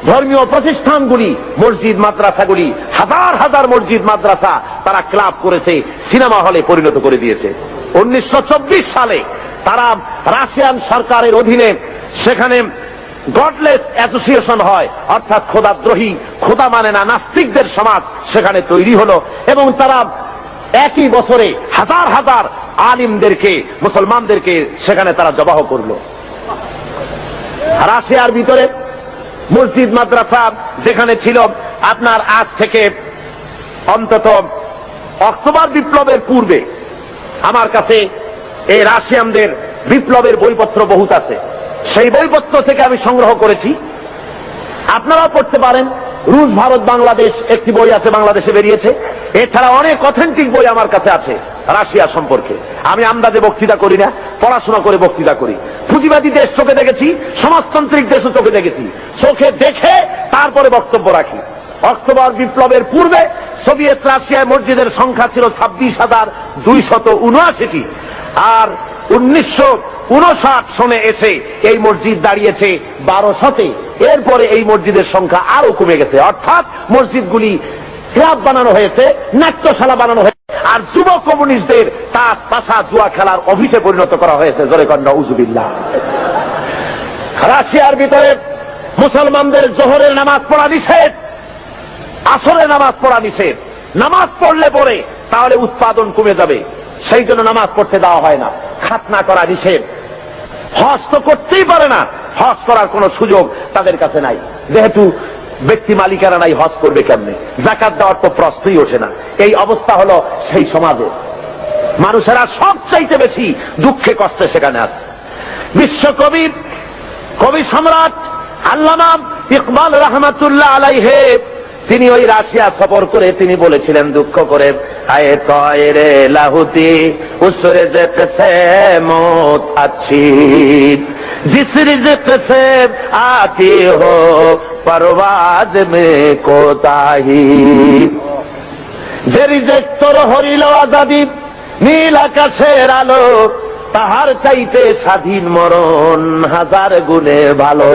A: ধর্মীয় প্রতিষ্ঠানগুলি, মসজিদ মাদ্রাসাগুলি, হাজার হাজার মসজিদ মাদ্রাসা তারা ক্লাব করেছে, সিনেমা হলে পরিণত করে দিয়েছে। 1924 সালে তারা রাশিয়ান সরকারের অধীনে সেখানে গডলেস অ্যাসোসিয়েশন হয়, অর্থাৎ খোদাদ্রোহী, খোদা মানে না নাস্তিকদের সমাজ সেখানে তৈরি হলো। এবং তারা একই বছরে হাজার হাজার আলিমদেরকে, মুসলমানদেরকে সেখানে তারা জবাহ করলো। রাশিয়ার ভিতরে মসজিদ মাদ্রাসা যেখানে ছিল আপনার আজ থেকে অন্তত অক্টোবর বিপ্লবের পূর্বে, আমার কাছে এই রাশিয়ানদের বিপ্লবের বইপত্র বহুত আছে, সেই বইপত্র থেকে আমি সংগ্রহ করেছি, আপনারাও পড়তে পারেন। রুশ ভারত বাংলাদেশ একটি বই আছে, বাংলাদেশে বেরিয়েছে। এছাড়া অনেক অথেন্টিক বই আমার কাছে আছে রাশিয়া সম্পর্কে। আমি আন্দাজে বক্তৃতা করি না, পড়াশোনা করে বক্তৃতা করি। পুঁজিবাদী দেশ চোখে দেখেছি, সমাজতান্ত্রিক দেশও চোখে দেখেছি, চোখে দেখে তারপরে বক্তব্য রাখি। অক্টোবর বিপ্লবের পূর্বে সোভিয়েত রাশিয়ায় মসজিদের সংখ্যা ছিল 26,279টি, আর 1959 সনে এসে এই মসজিদ দাঁড়িয়েছে 1200-তে। এরপরে এই মসজিদের সংখ্যা আরো কমে গেছে, অর্থাৎ মসজিদগুলি ক্লাব বানানো হয়েছে, নাট্যশালা বানানো হয়েছে, আর যুব কমিউনিস্টদের তাস পাশা জুয়া খেলার অফিসে পরিণত করা হয়েছে। জোরে কন্যা উজুবিল্লাহ। রাশিয়ার ভিতরে মুসলমানদের জোহরের নামাজ পড়া নিষেধ, আসরের নামাজ পড়া নিষেধ। নামাজ পড়লে পরে তাহলে উৎপাদন কমে যাবে, সেই জন্য নামাজ পড়তে দেওয়া হয় না। খাতনা করা নিষেধ। হজ তো করতেই পারে না, হজ করার কোন সুযোগ তাদের কাছে নাই, যেহেতু ব্যক্তি মালিকারা নাই, হজ করবে কেমনে? যাকাত দেওয়ার তো প্রশ্নই ওঠে না। এই অবস্থা হলো সেই সমাজে। মানুষেরা সবচাইতে বেশি দুঃখে কষ্টে সেখানে আছে। বিশ্বকবি কবি সম্রাট আল্লামা ইকবাল রহমাতুল্লাহ আলাইহি তিনি ওই রাশিয়া সফর করে তিনি বলেছিলেন দুঃখ করে, আয়ে তয়রে লাহুতি উস রিজক সে মৌত আচ্ছি, জিস রিজক সে আতি হো পরওয়াজ মে কোতাহি। যে রিজক তোর হরিল আজাদি, নীল আকাশের আলো, তাহার চাইতে স্বাধীন মরণ হাজার গুণে ভালো।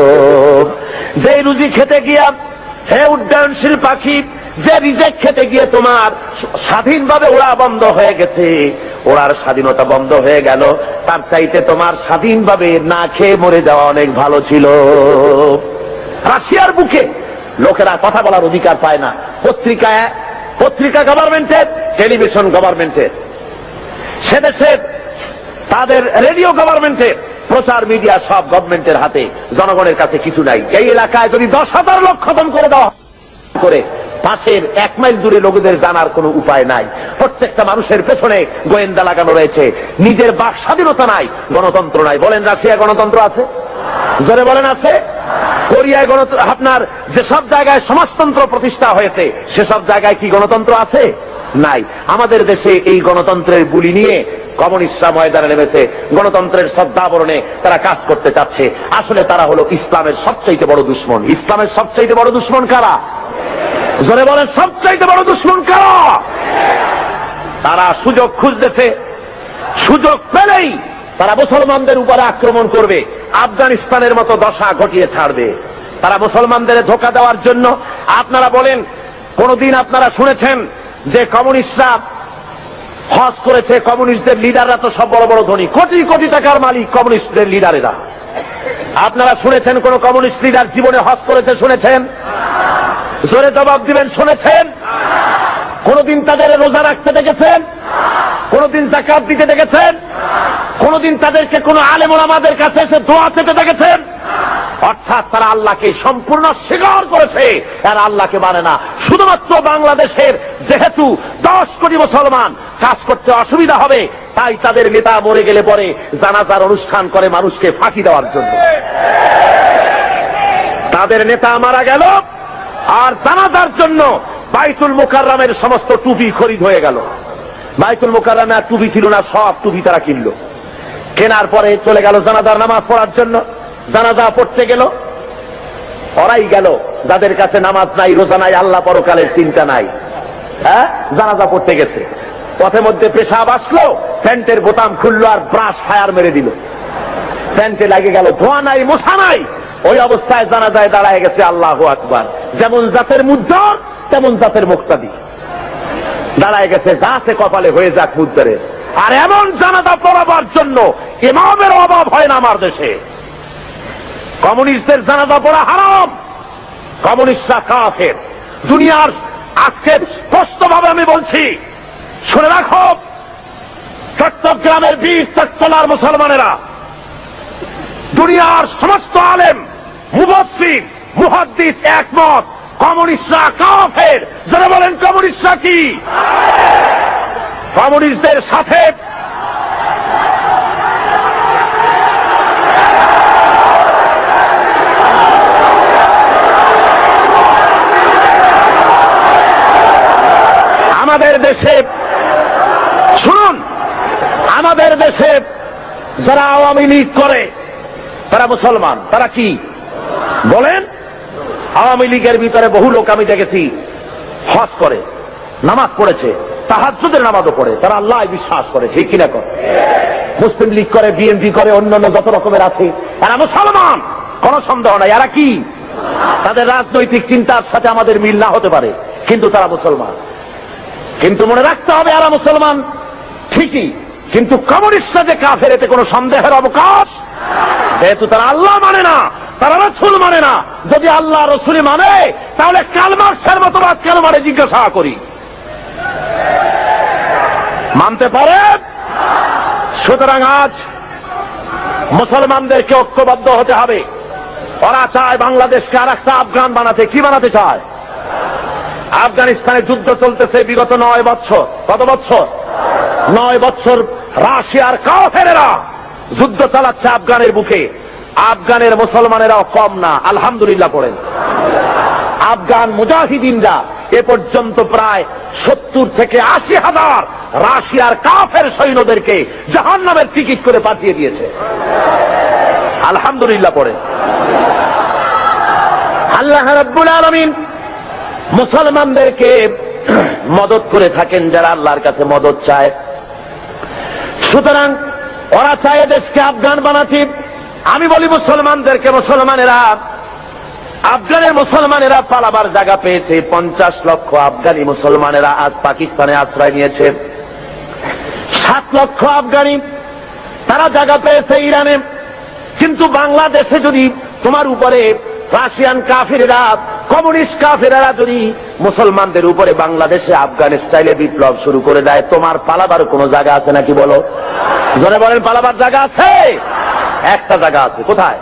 A: যে রুজি খেতে গিয়া হে উড্ডয়নশীল পাখি, যে রিজেক খেতে গিয়ে তোমার স্বাধীনভাবে ওড়া বন্ধ হয়ে গেছে, ওড়ার স্বাধীনতা বন্ধ হয়ে গেল, তার চাইতে তোমার স্বাধীনভাবে না খেয়ে মরে যাওয়া অনেক ভালো ছিল। রাশিয়ার বুকে লোকেরা কথা বলার অধিকার পায় না। পত্রিকা গভর্নমেন্টের, টেলিভিশন গভর্নমেন্টের, সে দেশের তাদের রেডিও গভর্নমেন্টের, প্রচার মিডিয়া সব গভর্নমেন্টের হাতে, জনগণের কাছে কিছু নাই। এই এলাকায় যদি 10,000 লোক খতম করে দেওয়া করে, পাশের 1 মাইল দূরে লোকেদের জানার কোনো উপায় নাই। প্রত্যেকটা মানুষের পেছনে গোয়েন্দা লাগানো রয়েছে। নিজের বাক স্বাধীনতা নাই, গণতন্ত্র নাই। বলেন রাশিয়া গণতন্ত্র আছে? জোরে বলেন আছে? কোরিয়ায় গণতন্ত্র, আপনার যেসব জায়গায় সমাজতন্ত্র প্রতিষ্ঠা হয়েছে সেসব জায়গায় কি গণতন্ত্র আছে? নাই। আমাদের দেশে এই গণতন্ত্রের বুলি নিয়ে কমিউনিস্টরা ময়দানে নেমেছে, গণতন্ত্রের শ্রদ্ধাবরণে তারা কাজ করতে চাচ্ছে। আসলে তারা হলো ইসলামের সবচাইতে বড় দুশ্মন। ইসলামের সবচাইতে বড় দুশ্মন কারা? জোরে বলেন, সবচাইতে বড় দুশ্মন কারা? তারা সুযোগ খুঁজতেছে, সুযোগ পেলেই তারা মুসলমানদের উপরে আক্রমণ করবে, আফগানিস্তানের মতো দশা ঘটিয়ে ছাড়বে। তারা মুসলমানদের ধোঁকা দেওয়ার জন্য। আপনারা বলেন, কোনদিন আপনারা শুনেছেন যে কমিউনিস্টরা হজ করেছে? কমিউনিস্টদের লিডাররা তো সব বড় বড় ধনী, কোটি কোটি টাকার মালিক কমিউনিস্টদের লিডারেরা। আপনারা শুনেছেন কোন কমিউনিস্ট লিডার জীবনে হজ করেছে? শুনেছেন? জোরে জবাব দিবেন, শুনেছেন? কোনদিন তাদের রোজা রাখতে দেখেছেন? কোনদিন যাকাত দিতে দেখেছেন? কোনদিন তাদেরকে কোন আলেম ওলামাদের কাছে এসে দোয়া চেতে দেখেছেন? অর্থাৎ তারা আল্লাহকে সম্পূর্ণ স্বীকার করেছে, আর আল্লাহকে মানে না। শুধুমাত্র বাংলাদেশের যেহেতু 10 কোটি মুসলমান, কাজ করতে অসুবিধা হবে, তাই তাদের নেতা মরে গেলে পরে জানাজার অনুষ্ঠান করে মানুষকে ফাঁকি দেওয়ার জন্য। তাদের নেতা মারা গেল আর জানাজার জন্য বাইতুল মুকাররমের সমস্ত টুপি খরিদ হয়ে গেল। বাইতুল মুকাররমে আর টুপি ছিল না, সব টুপি তারা কিনলো। কেনার পরে চলে গেল জানাজার নামাজ পড়ার জন্য। জানাজা পড়তে গেল, ওরাই গেল যাদের কাছে নামাজ নাই, রোজা নাই, আল্লাহ পরকালের চিন্তা নাই। হ্যাঁ, জানাজা পড়তে গেছে, পথে মধ্যে পেশাব আসলো, প্যান্টের বোতাম খুললো আর ব্রাশ ফায়ার মেরে দিল। প্যান্টে লাগে গেল, ধোয়া নাই, মশা নাই। ওই অবস্থায় জানাজায় দাঁড়ায় গেছে আল্লাহু আকবার। যেমন জাতের মুদ্দর তেমন জাতের মুক্তাদি দাঁড়ায় গেছে, যাতে কপালে হয়ে যাক মুদ্দরে। আর এমন জানাজা পড়াবার জন্য ইমামের অভাব হয় না আমার দেশে। কমিউনিস্টদের জানাজা পড়া হারাম, কমিউনিস্টরা কাফের। দুনিয়ার আজকে স্পষ্টভাবে আমি বলছি, শুনে রাখো, চট্টগ্রামের 20 চট্টলার মুসলমানেরা, দুনিয়ার সমস্ত আলেম, মুফাসসির, মুহাদ্দিস একমত, কমিউনিস্টরা কাফের। যারা বলেন কমিউনিস্টরা কি? কমিউনিস্টদের সাথে আমাদের দেশে, শুনুন, আমাদের দেশে যারা আওয়ামী লীগ করে তারা মুসলমান। তারা কি বলেন? আওয়ামী লীগের ভিতরে বহু লোক আমি দেখেছি হজ করে, নামাজ পড়েছে, তাহাজ্জুদের নামাজও পড়ে, তারা আল্লাহ বিশ্বাস করে, ঠিক কিনা? করে মুসলিম লীগ করে, বিএনপি করে, অন্যান্য যত রকমের আছে, এরা মুসলমান, কোন সন্দেহ নাই। এরা কি? তাদের রাজনৈতিক চিন্তার সাথে আমাদের মিল না হতে পারে, কিন্তু তারা মুসলমান। কিন্তু মনে রাখতে হবে, এরা মুসলমান ঠিকই, কিন্তু কমিউনিস্টরা যে কাফের এতে কোনো সন্দেহের অবকাশ। যেহেতু তারা আল্লাহ মানে না, তারা রাসূল মানে না। যদি আল্লাহ রাসূল মানে, তাহলে কালমার্সের মতবাদ কেন মানে জিজ্ঞাসা করি? মানতে পারে? সুতরাং আজ মুসলমানদেরকে ঐক্যবদ্ধ হতে হবে। ওরা চায় বাংলাদেশকে আর একটা আফগান বানাতে। কি বানাতে চায়? আফগানিস্তানে যুদ্ধ চলতেছে বিগত 9 বছর। কত বছর? 9 বছর রাশিয়ার কাফেরেরা যুদ্ধ চালাচ্ছে আফগানের বুকে। আফগানের মুসলমানেরাও কম না, আলহামদুলিল্লাহ পড়েন। আফগান মুজাহিদিনরা এ পর্যন্ত প্রায় 70 থেকে 80,000 রাশিয়ার কাফের সৈন্যদেরকে জাহান্নামের টিকিট করে পাঠিয়ে দিয়েছে। আলহামদুলিল্লাহ পড়েন। আল্লাহ রাব্বুল আলামিন মুসলমানদেরকে মদত করে থাকেন যারা আল্লাহর কাছে মদত চায়। সুতরাং ওরা চায় দেশকে আফগান বানাতে। আমি বলি মুসলমানদেরকে, আফগানের মুসলমানেরা পালাবার জায়গা পেয়েছে। 50 লক্ষ আফগানি মুসলমানেরা আজ পাকিস্তানে আশ্রয় নিয়েছে। 7 লক্ষ আফগানি তারা জায়গা পেয়েছে ইরানে। কিন্তু বাংলাদেশে যদি তোমার উপরে রাশিয়ান কাফিরেরা, কমিউনিস্ট কাফিরেরা যদি মুসলমানদের উপরে বাংলাদেশে আফগান স্টাইলে বিপ্লব শুরু করে দেয়, তোমার পালাবার কোনো জায়গা আছে নাকি বলো? জোরে বলেন, পালাবার জায়গা আছে? একটা জায়গা আছে। কোথায়?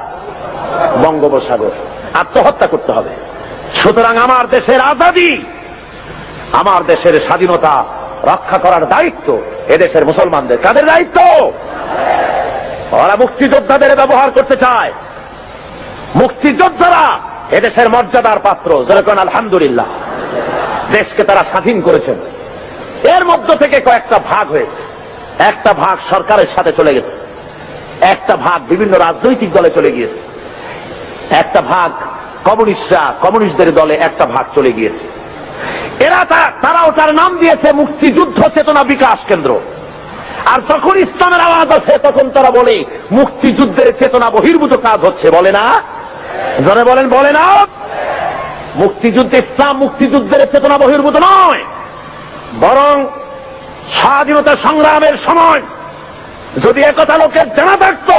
A: বঙ্গোপসাগর। আত্মহত্যা করতে হবে। সুতরাং আমার দেশের আজাদী, আমার দেশের স্বাধীনতা রক্ষা করার দায়িত্ব এদেশের মুসলমানদের। কাদের দায়িত্ব? ওরা মুক্তিযোদ্ধাদের ব্যবহার করতে চায়। মুক্তিযোদ্ধারা এদেশের মর্যাদার পাত্র। যেরকম আলহামদুলিল্লাহ দেশকে তারা স্বাধীন করেছেন। এর মধ্য থেকে কয়েকটা ভাগ হয়েছে। একটা ভাগ সরকারের সাথে চলে গেছে, একটা ভাগ বিভিন্ন রাজনৈতিক দলে চলে গিয়েছে, একটা ভাগ কমিউনিস্টদের দলে একটা ভাগ চলে গিয়েছে। তারা ওটার নাম দিয়েছে মুক্তিযুদ্ধ চেতনা বিকাশ কেন্দ্র। আর যখন ইসলামের আওয়াজ আছে তখন তারা বলে মুক্তিযুদ্ধের চেতনা বহির্ভূত কাজ হচ্ছে। বলে না? জনে বলেন, বলে না? মুক্তিযুদ্ধ, ইসলাম মুক্তিযুদ্ধের চেতনা বহির্ভূত নয়, বরং স্বাধীনতা সংগ্রামের সময় যদি একথা লোকের জানা থাকত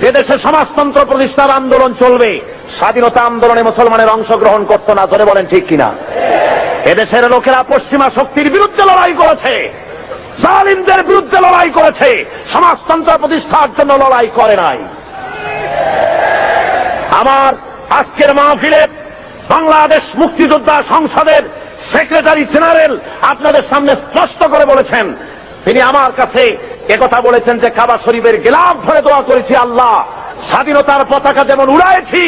A: যে দেশে সমাজতন্ত্র প্রতিষ্ঠার আন্দোলন চলবে, স্বাধীনতা আন্দোলনে মুসলমানের অংশগ্রহণ করত না। জোরে বলেন ঠিক কিনা? এদেশের লোকেরা পশ্চিমা শক্তির বিরুদ্ধে লড়াই করেছে, জালিমদের বিরুদ্ধে লড়াই করেছে, সমাজতন্ত্র প্রতিষ্ঠার জন্য লড়াই করে নাই। আমার আজকের মাহফিলে বাংলাদেশ মুক্তিযোদ্ধা সংসদের সেক্রেটারি জেনারেল আপনাদের সামনে স্পষ্ট করে বলেছেন, তিনি আমার কাছে একথা বলেছেন যে কাবা শরীফের গিলাফ ধরে দোয়া করেছি, আল্লাহ স্বাধীনতার পতাকা যেমন উড়াইছি,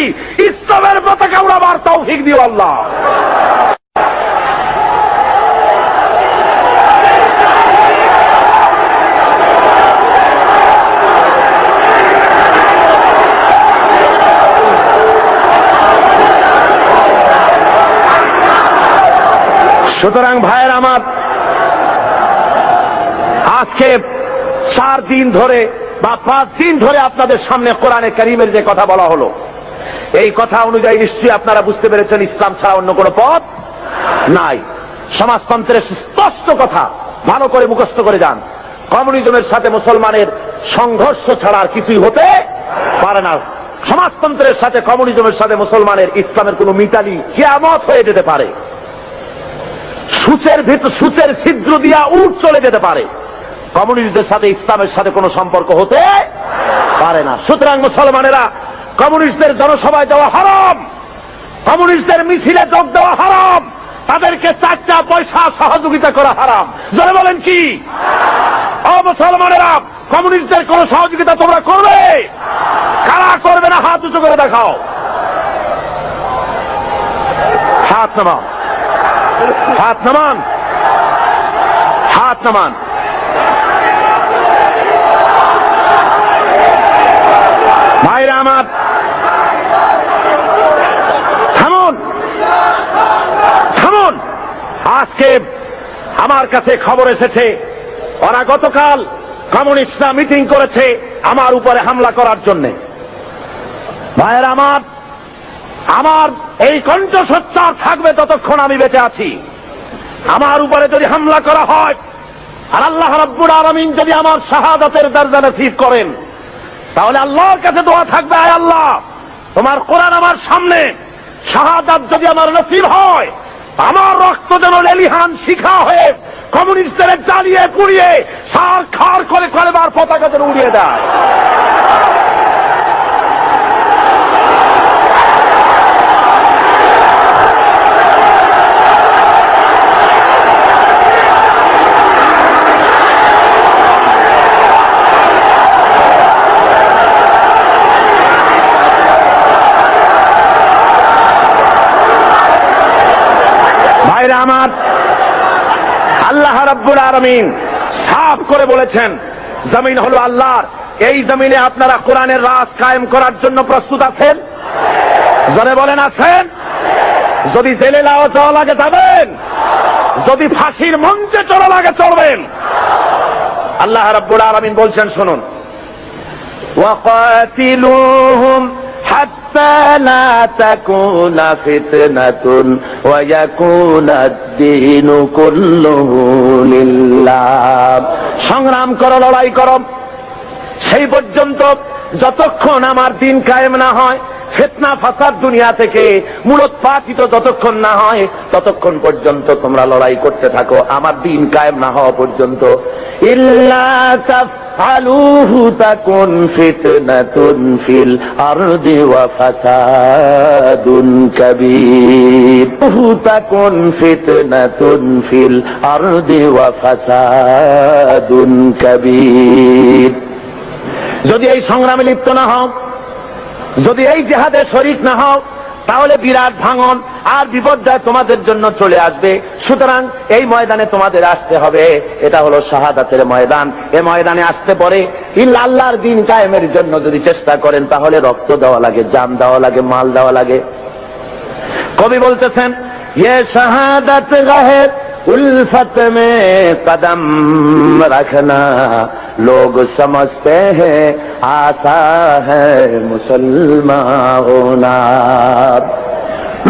A: ইসলামের পতাকা উড়াবার তৌফিক দিও আল্লাহ। সুতরাং ভাইয়ের আমার, আজকে 4 দিন ধরে বা 5 দিন ধরে আপনাদের সামনে কোরআনে কারীমের যে কথা বলা হলো, এই কথা অনুযায়ী নিশ্চয়ই আপনারা বুঝতে পেরেছেন ইসলাম ছাড়া অন্য কোনো পথ নাই। সমাজতন্ত্রের স্পষ্ট কথা ভালো করে মুখস্থ করে যান। কমিউনিজমের সাথে মুসলমানের সংঘর্ষ ছাড়া আর কিছুই হতে পারে না। সমাজতন্ত্রের সাথে, কমিউনিজমের সাথে মুসলমানের, ইসলামের কোনো মিতালি কিয়ামত হয়ে যেতে পারে। সূচের ছিদ্র দিয়া উট চলে যেতে পারে, কমিউনিস্টদের সাথে ইসলামের সাথে কোনো সম্পর্ক হতে পারে না। সুতরাং মুসলমানেরা, কমিউনিস্টদের জনসভায় যাওয়া হারাম, কমিউনিস্টদের মিছিলে যোগ দেওয়া হারাম, তাদেরকে 4টা পয়সা সহযোগিতা করা হারাম। জোরে বলেন কি? ও মুসলমানেরা, কমিউনিস্টদের কোন সহযোগিতা তোমরা করবে? কারা করবে না হাত উঁচু করে দেখাও। হাত নামান, হাত নামান, হাত নামান। ভাইরা আমার, থামুন, থামুন। আজকে আমার কাছে খবর এসেছে ওরা গতকাল কমিউনিস্টরা মিটিং করেছে আমার উপরে হামলা করার জন্য। ভাইরা আমার, আমার এই কণ্ঠস্বর থাকবে ততক্ষণ আমি বেঁচে আছি। আমার উপরে যদি হামলা করা হয় আর আল্লাহ রাব্বুল আলামিন যদি আমার শাহাদাতের দরজা নসিব করেন, তাহলে আল্লাহর কাছে দোয়া থাকবে, আয় আল্লাহ, তোমার কোরআন আমার সামনে, শাহাদাত যদি আমার নসিব হয়, আমার রক্ত যেন লেলিহান শিখা হয়ে কমিউনিস্টদের জ্বালিয়ে পুড়িয়ে সার খার করে কলেবার পতাকা যেন উড়িয়ে দেয়। ভাইরা আমার, আল্লাহ রাব্বুল আলামিন সাফ করে বলেছেন জমিন হলো আল্লাহর। এই জমিনে আপনারা কোরআনের রাজ কায়েম করার জন্য প্রস্তুত আছেন? জোরে বলেন আছেন? যদি জেলে যাওয়া লাগে যাবেন, যদি ফাঁসির মঞ্চে চড়া লাগে চড়বেন। আল্লাহ রাব্বুল আলামিন বলছেন শুনুন, ওয়াকাতিলুহুম হাত্তা লা তাকুনা ফিতনাতুন ওয়া ইয়াকুনা আদ-দীনু কুল্লুহু লিল্লাহ। সংগ্রাম করো, লড়াই করো সেই পর্যন্ত যতক্ষণ আমার দিন কায়েম না হয়, ফিতনা ফাসাদ দুনিয়া থেকে মূলোৎপাটিত যতক্ষণ না হয় ততক্ষণ পর্যন্ত তোমরা লড়াই করতে থাকো আমার দিন কায়েম না হওয়া পর্যন্ত। ইল্লা তাফআলুহু তাকুন ফিতনাতুন ফিল আরদি ওয়া ফাসাদুন কাবীর। তাকুন ফিতনাতুন ফিল আরদি ওয়া ফাসাদুন কাবীর। যদি এই সংগ্রামে লিপ্ত না হও, যদি এই জিহাদে শরীক না হও, তাহলে বিরাট ভাঙন আর বিপর্যয় তোমাদের জন্য চলে আসবে। সুতরাং এই ময়দানে তোমাদের আসতে হবে। এটা হলো শাহাদাতের ময়দান। এই ময়দানে আসতে পরে আল্লাহর দিন কায়েমের জন্য যদি চেষ্টা করেন তাহলে রক্ত দেওয়া লাগে, জান দেওয়া লাগে, মাল দেওয়া লাগে। কবি বলতেছেন, ये शहादत गहे उल्फत में कदम रखना लोग समझते हैं आसा है मुसलमान होना।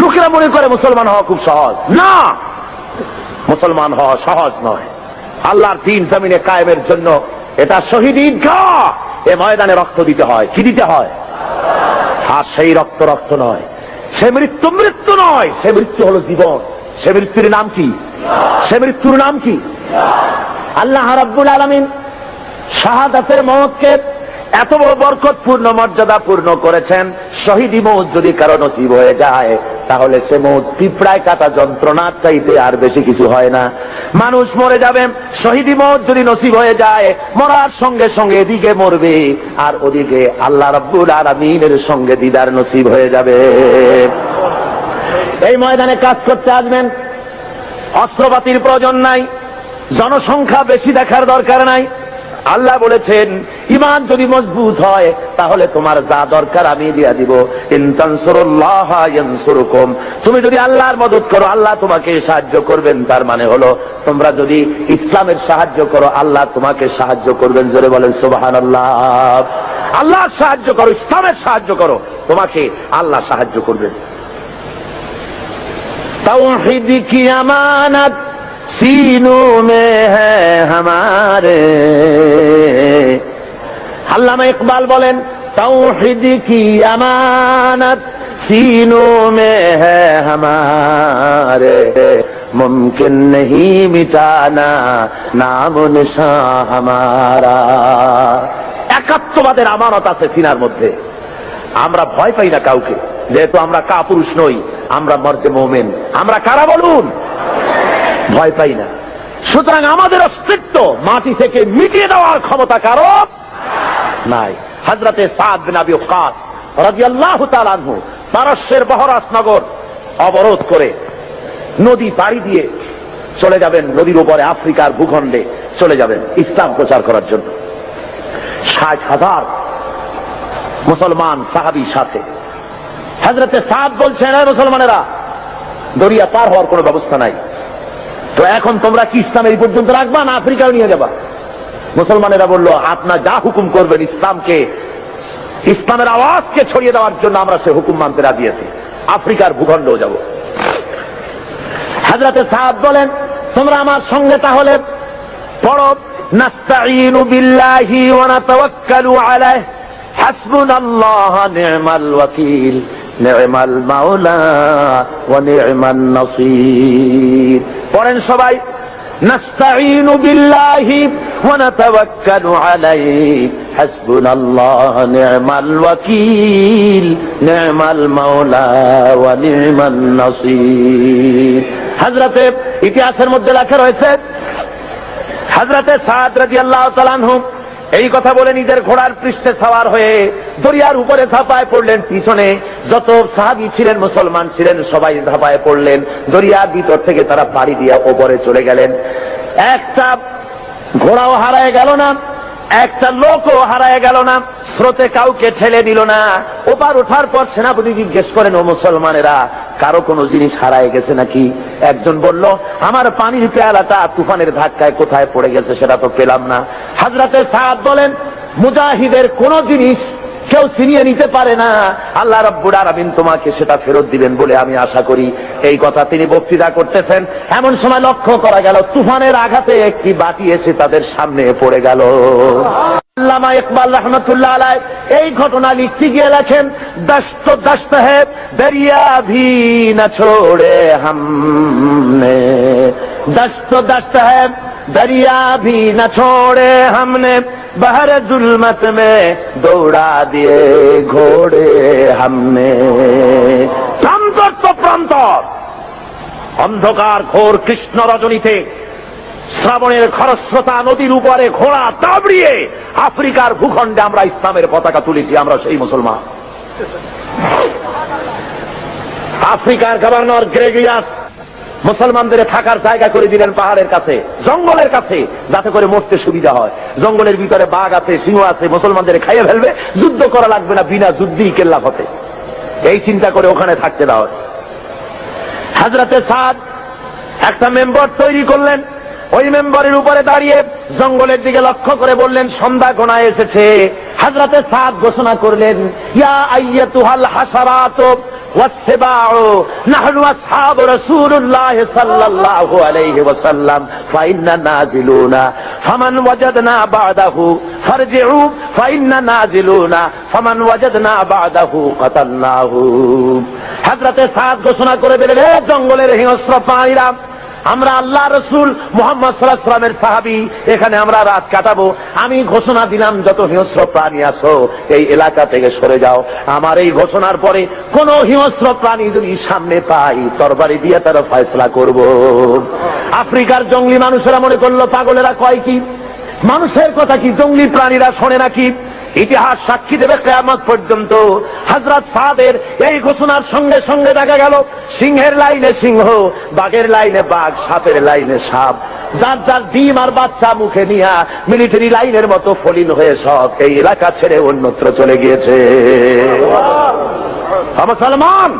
A: লোকেরা মনে করে মুসলমান হওয়া খুব সহজ। না, মুসলমান হওয়া সহজ নয়। আল্লাহর দ্বীন জমিনে কায়েমের জন্য এটা শহীদ ঈদগাহ। এ ময়দানে রক্ত দিতে হয়। কি দিতে হয়? আর সেই রক্ত রক্ত নয়, সে মৃত্যু মৃত্যু নয়, সে মৃত্যু হলো জীবন। সে মৃত্যুর নাম কি? সে মৃত্যুর নাম কি? আল্লাহ রাব্বুল আলামিন শাহাদাতের মওতকে এত বড় বরকতপূর্ণ মর্যাদাপূর্ণ করেছেন। শহীদি মওত যদি কারো নসিব হয়ে যায় তাহলে সে মওত পিঁপড়ায় কাটা যন্ত্রণার চাইতে আর বেশি কিছু হয় না। মানুষ মরে যাবে, শহীদি মওত যদি নসিব হয়ে যায় মরার সঙ্গে সঙ্গে এদিকে মরবে আর ওদিকে আল্লাহ রাব্বুল আলামিনের সঙ্গে দিদার নসিব হয়ে যাবে। এই ময়দানে কাজ করতে আসবেন, অস্ত্রপাতির প্রয়োজন নাই, জনসংখ্যা বেশি দেখার দরকার নাই। আল্লাহ বলেছেন ঈমান যদি মজবুত হয় তাহলে তোমার যা দরকার আমি দিয়া দিব। ইন তানসুরুল্লাহ ইয়ানসুরকুম। তুমি যদি আল্লাহর মদদ করো আল্লাহ তোমাকে সাহায্য করবেন। তার মানে হলো তোমরা যদি ইসলামের সাহায্য করো আল্লাহ তোমাকে সাহায্য করবেন। জোরে বলেন সুবহানাল্লাহ। আল্লাহর সাহায্য করো, ইসলামের সাহায্য করো, তোমাকে আল্লাহ সাহায্য করবেন। তাওহীদ কি আমানত सीनों में है हमारे। আল্লামা ইকবাল বলেন তাওহীদ কি আমানত सीनों में है हमारे मुमकिन नहीं मिटाना नाम निशां हमारा। একাত্মবাদের আমানত আছে সিনার মধ্যে। আমরা ভয় পাই না কাউকে, যেহেতু আমরা কাপুরুষ নই, আমরা মর্দে মুমিন। আমরা কারা বলুন? ভয় পাই না। সুতরাং আমাদের অস্তিত্ব মাটি থেকে মিটিয়ে দেওয়ার ক্ষমতা কারো নাই। হযরতে সাদ বিন আবি ওয়াক্কাস রাদিয়াল্লাহু তাআলা আনহু পারস্যের বহরাস নগর অবরোধ করে নদী পাড়ি দিয়ে চলে যাবেন, নদীর উপরে আফ্রিকার ভূখণ্ডে চলে যাবেন ইসলাম প্রচার করার জন্য। 60,000 মুসলমান সাহাবীর সাথে। হযরতে সাদ বলছেন, হে মুসলমানেরা, দরিয়া পার হওয়ার কোনো ব্যবস্থা নাই, তো এখন তোমরা কি ইসলাম এই পর্যন্ত রাখবা না আফ্রিকাও নিয়ে যাবা? মুসলমানেরা বলল, আপনার যা হুকুম করবেন ইসলামকে, ইসলামের আওয়াজকে ছড়িয়ে দেওয়ার জন্য আমরা সে হুকুম মানতে রাজি আছি, আফ্রিকার ভূখণ্ডেও যাব। হযরতে সাদ বলেন, তোমরা আমার সঙ্গে তাহলে পড়ো, নাস্তাঈনু বিল্লাহি ওয়া নাতাওয়াক্কালু আলাইহি হাসবুনাল্লাহু নি'মাল ওয়াকিল নি'মাল মাওলা ওয়া নি'মান নাসীর। পড়েন সবাই, নাস্তাঈনু বিল্লাহি ওয়া নাতাওয়াক্কালু আলাইহি হাসবুনাল্লাহু নি'মাল ওয়াকিল নি'মাল মাওলা ওয়া নি'মান নাসীর। হযরতে ইতিহাসের মধ্যে লেখা রয়েছে হযরতে সাদ রাদিয়াল্লাহু তাআলা আনহু এই কথা বলে নিজের ঘোড়ার পৃষ্ঠে সওয়ার হয়ে দরিয়ার উপরে ঝাঁপায় পড়লেন। পিছনে যত সাহাবী ছিলেন, মুসলমান ছিলেন, সবাই ঝাঁপায় পড়লেন। দরিয়ার ভিতর থেকে তারা পাড়ি দিয়ে ওপরে চলে গেলেন। একটা ঘোড়াও হারায় গেল না, একটা লোকও হারায় গেল না, স্রোতে কাউকে ঠেলে দিল না। ওপার ওঠার পর সেনাপতি জিজ্ঞেস করেন, ও মুসলমানেরা, কারো কোনো জিনিস হারায় গেছে নাকি? একজন বলল, আমার পানির পেয়ালাটা তুফানের ধাক্কায় কোথায় পড়ে গেছে সেটা তো পেলাম না। হযরতে সাদ বলেন, মুজাহিদের কোন জিনিস কেউ ছিনিয়ে নিতে পারে না, আল্লাহ রাব্বুল আলামিন তোমাকে সেটা ফেরত দিবেন বলে আমি আশা করি। এই কথা তিনি বক্তৃতা করতেছেন, এমন সময় লক্ষ্য করা গেল তুফানের আঘাতে একটি বাতি এসে তাদের সামনে পড়ে গেল। আল্লামা ইকবাল রহমতুল্লাহ আলাইহি এই ঘটনা লিখতে গিয়ে লেখেন, দশত দশত है दरिया भी न छोड़े हमने, दशत दशत है दरिया भी न छोड़े हमने, बहर जुल्मत में दौड़ा दिए घोड़े हमने। প্রান্তর তো প্রান্তর, অন্ধকার ঘোর কৃষ্ণ রজনীতে শ্রাবণের খরস্রোতা নদীর উপরে ঘোড়া দাবড়িয়ে আফ্রিকার ভূখণ্ডে আমরা ইসলামের পতাকা তুলেছি। আমরা সেই মুসলমান। আফ্রিকার গভর্নর গ্রেগরিয়াস মুসলমানদের থাকার জায়গা করে দিলেন পাহাড়ের কাছে, জঙ্গলের কাছে, যাতে করে মরতে সুবিধা হয়। জঙ্গলের ভিতরে বাঘ আছে, সিংহ আছে, মুসলমানদের খাইয়ে ফেলবে, যুদ্ধ করা লাগবে না, বিনা যুদ্ধেই কেল্লা ফতে। এই চিন্তা করে ওখানে থাকতে দেওয়া। হযরতে সাদ একটা মেম্বার তৈরি করলেন, ওই মেম্বারের উপরে দাঁড়িয়ে জঙ্গলের দিকে লক্ষ্য করে বললেন, সন্ধ্যা ঘনায় এসেছে। হযরতে সাদ ঘোষণা করলেন, ইয়া আইয়াতুহাল হাসারাত ওয়াসসিবাউ নাহনু আসহাবু রাসূলুল্লাহ সাল্লাল্লাহু আলাইহি ওয়াসাল্লাম ফাইন্না নাজিলুনা ফামান ওয়াজাদনা বা'দাহু ফারজিউ ফাইন্না নাজিলুনা ফামান ওয়াজাদনা বা'দাহু কাতালনাহু। হযরতে সাদ ঘোষণা করে দিলেন, হে জঙ্গলের হিংস্র প্রাণীরা, আমরা আল্লাহ রসুল মুহাম্মদ সাল্লাল্লাহু আলাইহি ওয়াসাল্লামের সাহাবী, এখানে আমরা রাত কাটাবো। আমি ঘোষণা দিলাম, যত হিংস্র প্রাণী আছো এই এলাকা থেকে সরে যাও। আমার এই ঘোষণার পরে কোন হিংস্র প্রাণী যদি সামনে পাই, তরবারি দিয়ে তার ফয়সালা করব। আফ্রিকার জঙ্গলি মানুষেরা মনে করলো, পাগলেরা কয় কি, মানুষের কথা কি জঙ্গলি প্রাণীরা শোনে নাকি? ইতিহাস সাক্ষী দেবে কিয়ামত পর্যন্ত। হযরত সাদের এই ঘোষণার সঙ্গে সঙ্গে দেখা গেল সিংহের লাইনে সিংহ, বাঘের লাইনে বাঘ, সাপের লাইনে সাপ, যার যার ডিম আর বাচ্চা মুখে নিয়ে মিলিটারি লাইনের মতো ফলিন হয়ে সব এই এলাকা ছেড়ে অন্যত্র চলে গিয়েছে। মুসলমান,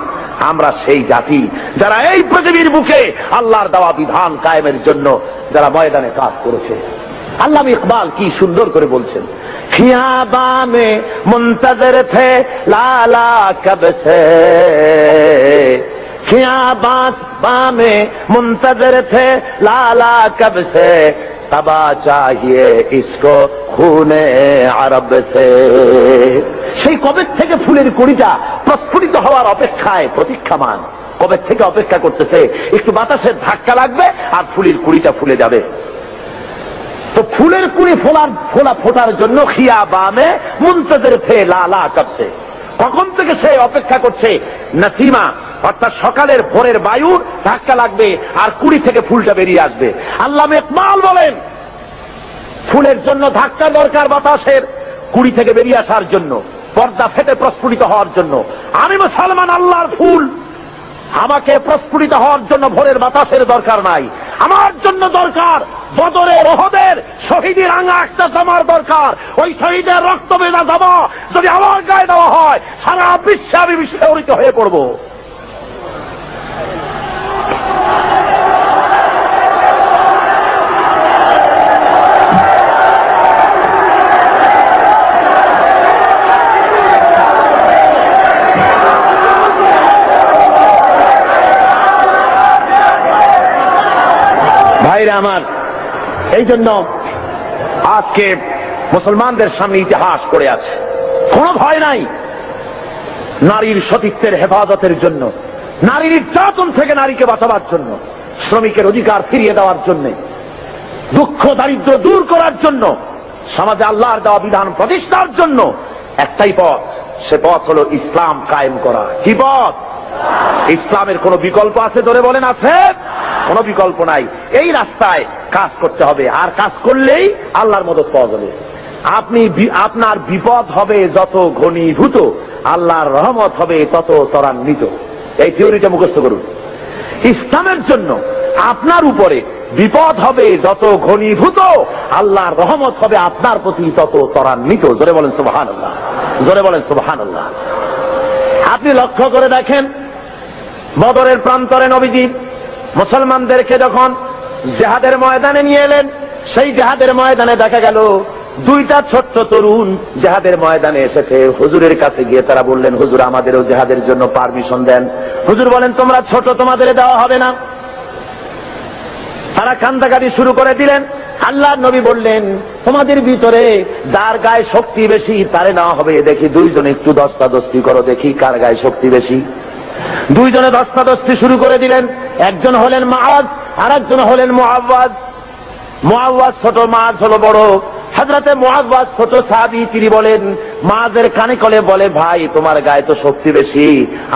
A: আমরা সেই জাতি যারা এই পৃথিবীর বুকে আল্লাহর দেওয়া বিধান কায়েমের জন্য যারা ময়দানে কাজ করেছে। আল্লামা ইকবাল কি সুন্দর করে বলছেন, খিয়াবা মে মুনতাজির থে লালা কব সে, খিয়াবা মে মুনতাজির থে লালা কব সে, তবা চাহিয়ে ইসকো খুনে আরব সে। সেই কবে থেকে ফুলের কুড়িটা প্রস্ফুটিত হওয়ার অপেক্ষায় প্রতীক্ষামান, কবে থেকে অপেক্ষা করতেছে, একটু বাতাসের ধাক্কা লাগবে আর ফুলের কুড়িটা ফুলে যাবে। তো ফুলের কুড়ি ফোটার জন্য খিয়াবামে মুনতাজির থে লালা কবসে, কখন থেকে সে অপেক্ষা করছে, নাসিমা অর্থাৎ সকালের ভোরের বায়ুর ধাক্কা লাগবে আর কুড়ি থেকে ফুলটা বেরিয়ে আসবে। আল্লামা ইকবাল বলেন, ফুলের জন্য ধাক্কা দরকার, বাতাসের কুড়ি থেকে বেরিয়ে আসার জন্য, পর্দা ফেটে প্রস্ফুটিত হওয়ার জন্য। আমি মুসলমান, আল্লাহর ফুল, আমাকে প্রস্ফুটিত হওয়ার জন্য ভোরের বাতাসের দরকার নাই। আমার জন্য দরকার বদরের, ওহদের শহীদের রাঙা একটা জামার দরকার। ওই শহীদের রক্ত বেদা জামা যদি আমার গায়ে দেওয়া হয়, সারা বিশ্বে আমি বিস্ফোরিত হয়ে পড়ব। ভাইরা আমার, এই জন্য আজকে মুসলমানদের সামনে ইতিহাস পড়ে আছে, কোনো ভয় নাই। নারীর সতীত্বের হেফাজতের জন্য, নারীর নির্যাতন থেকে নারীকে বাঁচাবার জন্য, শ্রমিকের অধিকার ফিরিয়ে দেওয়ার জন্য, দুঃখ দারিদ্র দূর করার জন্য, সমাজে আল্লাহর দেওয়া বিধান প্রতিষ্ঠার জন্য একটাই পথ, সে পথ হলো ইসলাম কায়েম করা। কি পথ? ইসলামের কোন বিকল্প আছে? ধরে বলেন, আছে? কোন বিকল্প নাই। এই রাস্তায় কাজ করতে হবে, আর কাজ করলেই আল্লাহর মদদ পাওয়া যাবে। আপনার বিপদ হবে যত ঘনীভূত, আল্লাহর রহমত হবে তত ত্বরান্বিত। এই থিওরিটা মুখস্থ করুন। ইসলামের জন্য আপনার উপরে বিপদ হবে যত ঘনীভূত, আল্লাহর রহমত হবে আপনার প্রতি তত ত্বরান্বিত। জোরে বলেন সুবহানাল্লাহ, জোরে বলেন সুবহানাল্লাহ। আপনি লক্ষ্য করে দেখেন, বদরের প্রান্তরে নবীজি মুসলমানদেরকে যখন জিহাদের ময়দানে নিয়ে এলেন, সেই জিহাদের ময়দানে দেখা গেল দুইটা ছোট্ট তরুণ জিহাদের ময়দানে এসেছে। হুজুরের কাছে গিয়ে তারা বললেন, হুজুর আমাদেরও জিহাদের জন্য পারমিশন দেন। হুজুর বলেন, তোমরা ছোট, তোমাদের দেওয়া হবে না। তারা কান্দাকাটি শুরু করে দিলেন। আল্লাহর নবী বললেন, তোমাদের ভিতরে যার গায়ে শক্তি বেশি তারে নেওয়া হবে। দেখি দুইজনে একটু দস্তাদস্তি করো, দেখি কার গায়ে শক্তি বেশি। দুইজনে দস্তাদস্তি শুরু করে দিলেন। একজন হলেন মুআজ, আর একজন হলেন মুআওয়াজ। মুআওয়াজ ছোট, মুআজ হলো বড়। হযরতে মুআওয়াজ ছোট সাহাবী, তিনি বলেন, মুআজের কানে কলে বলে, ভাই তোমার গায়ে তো শক্তি বেশি,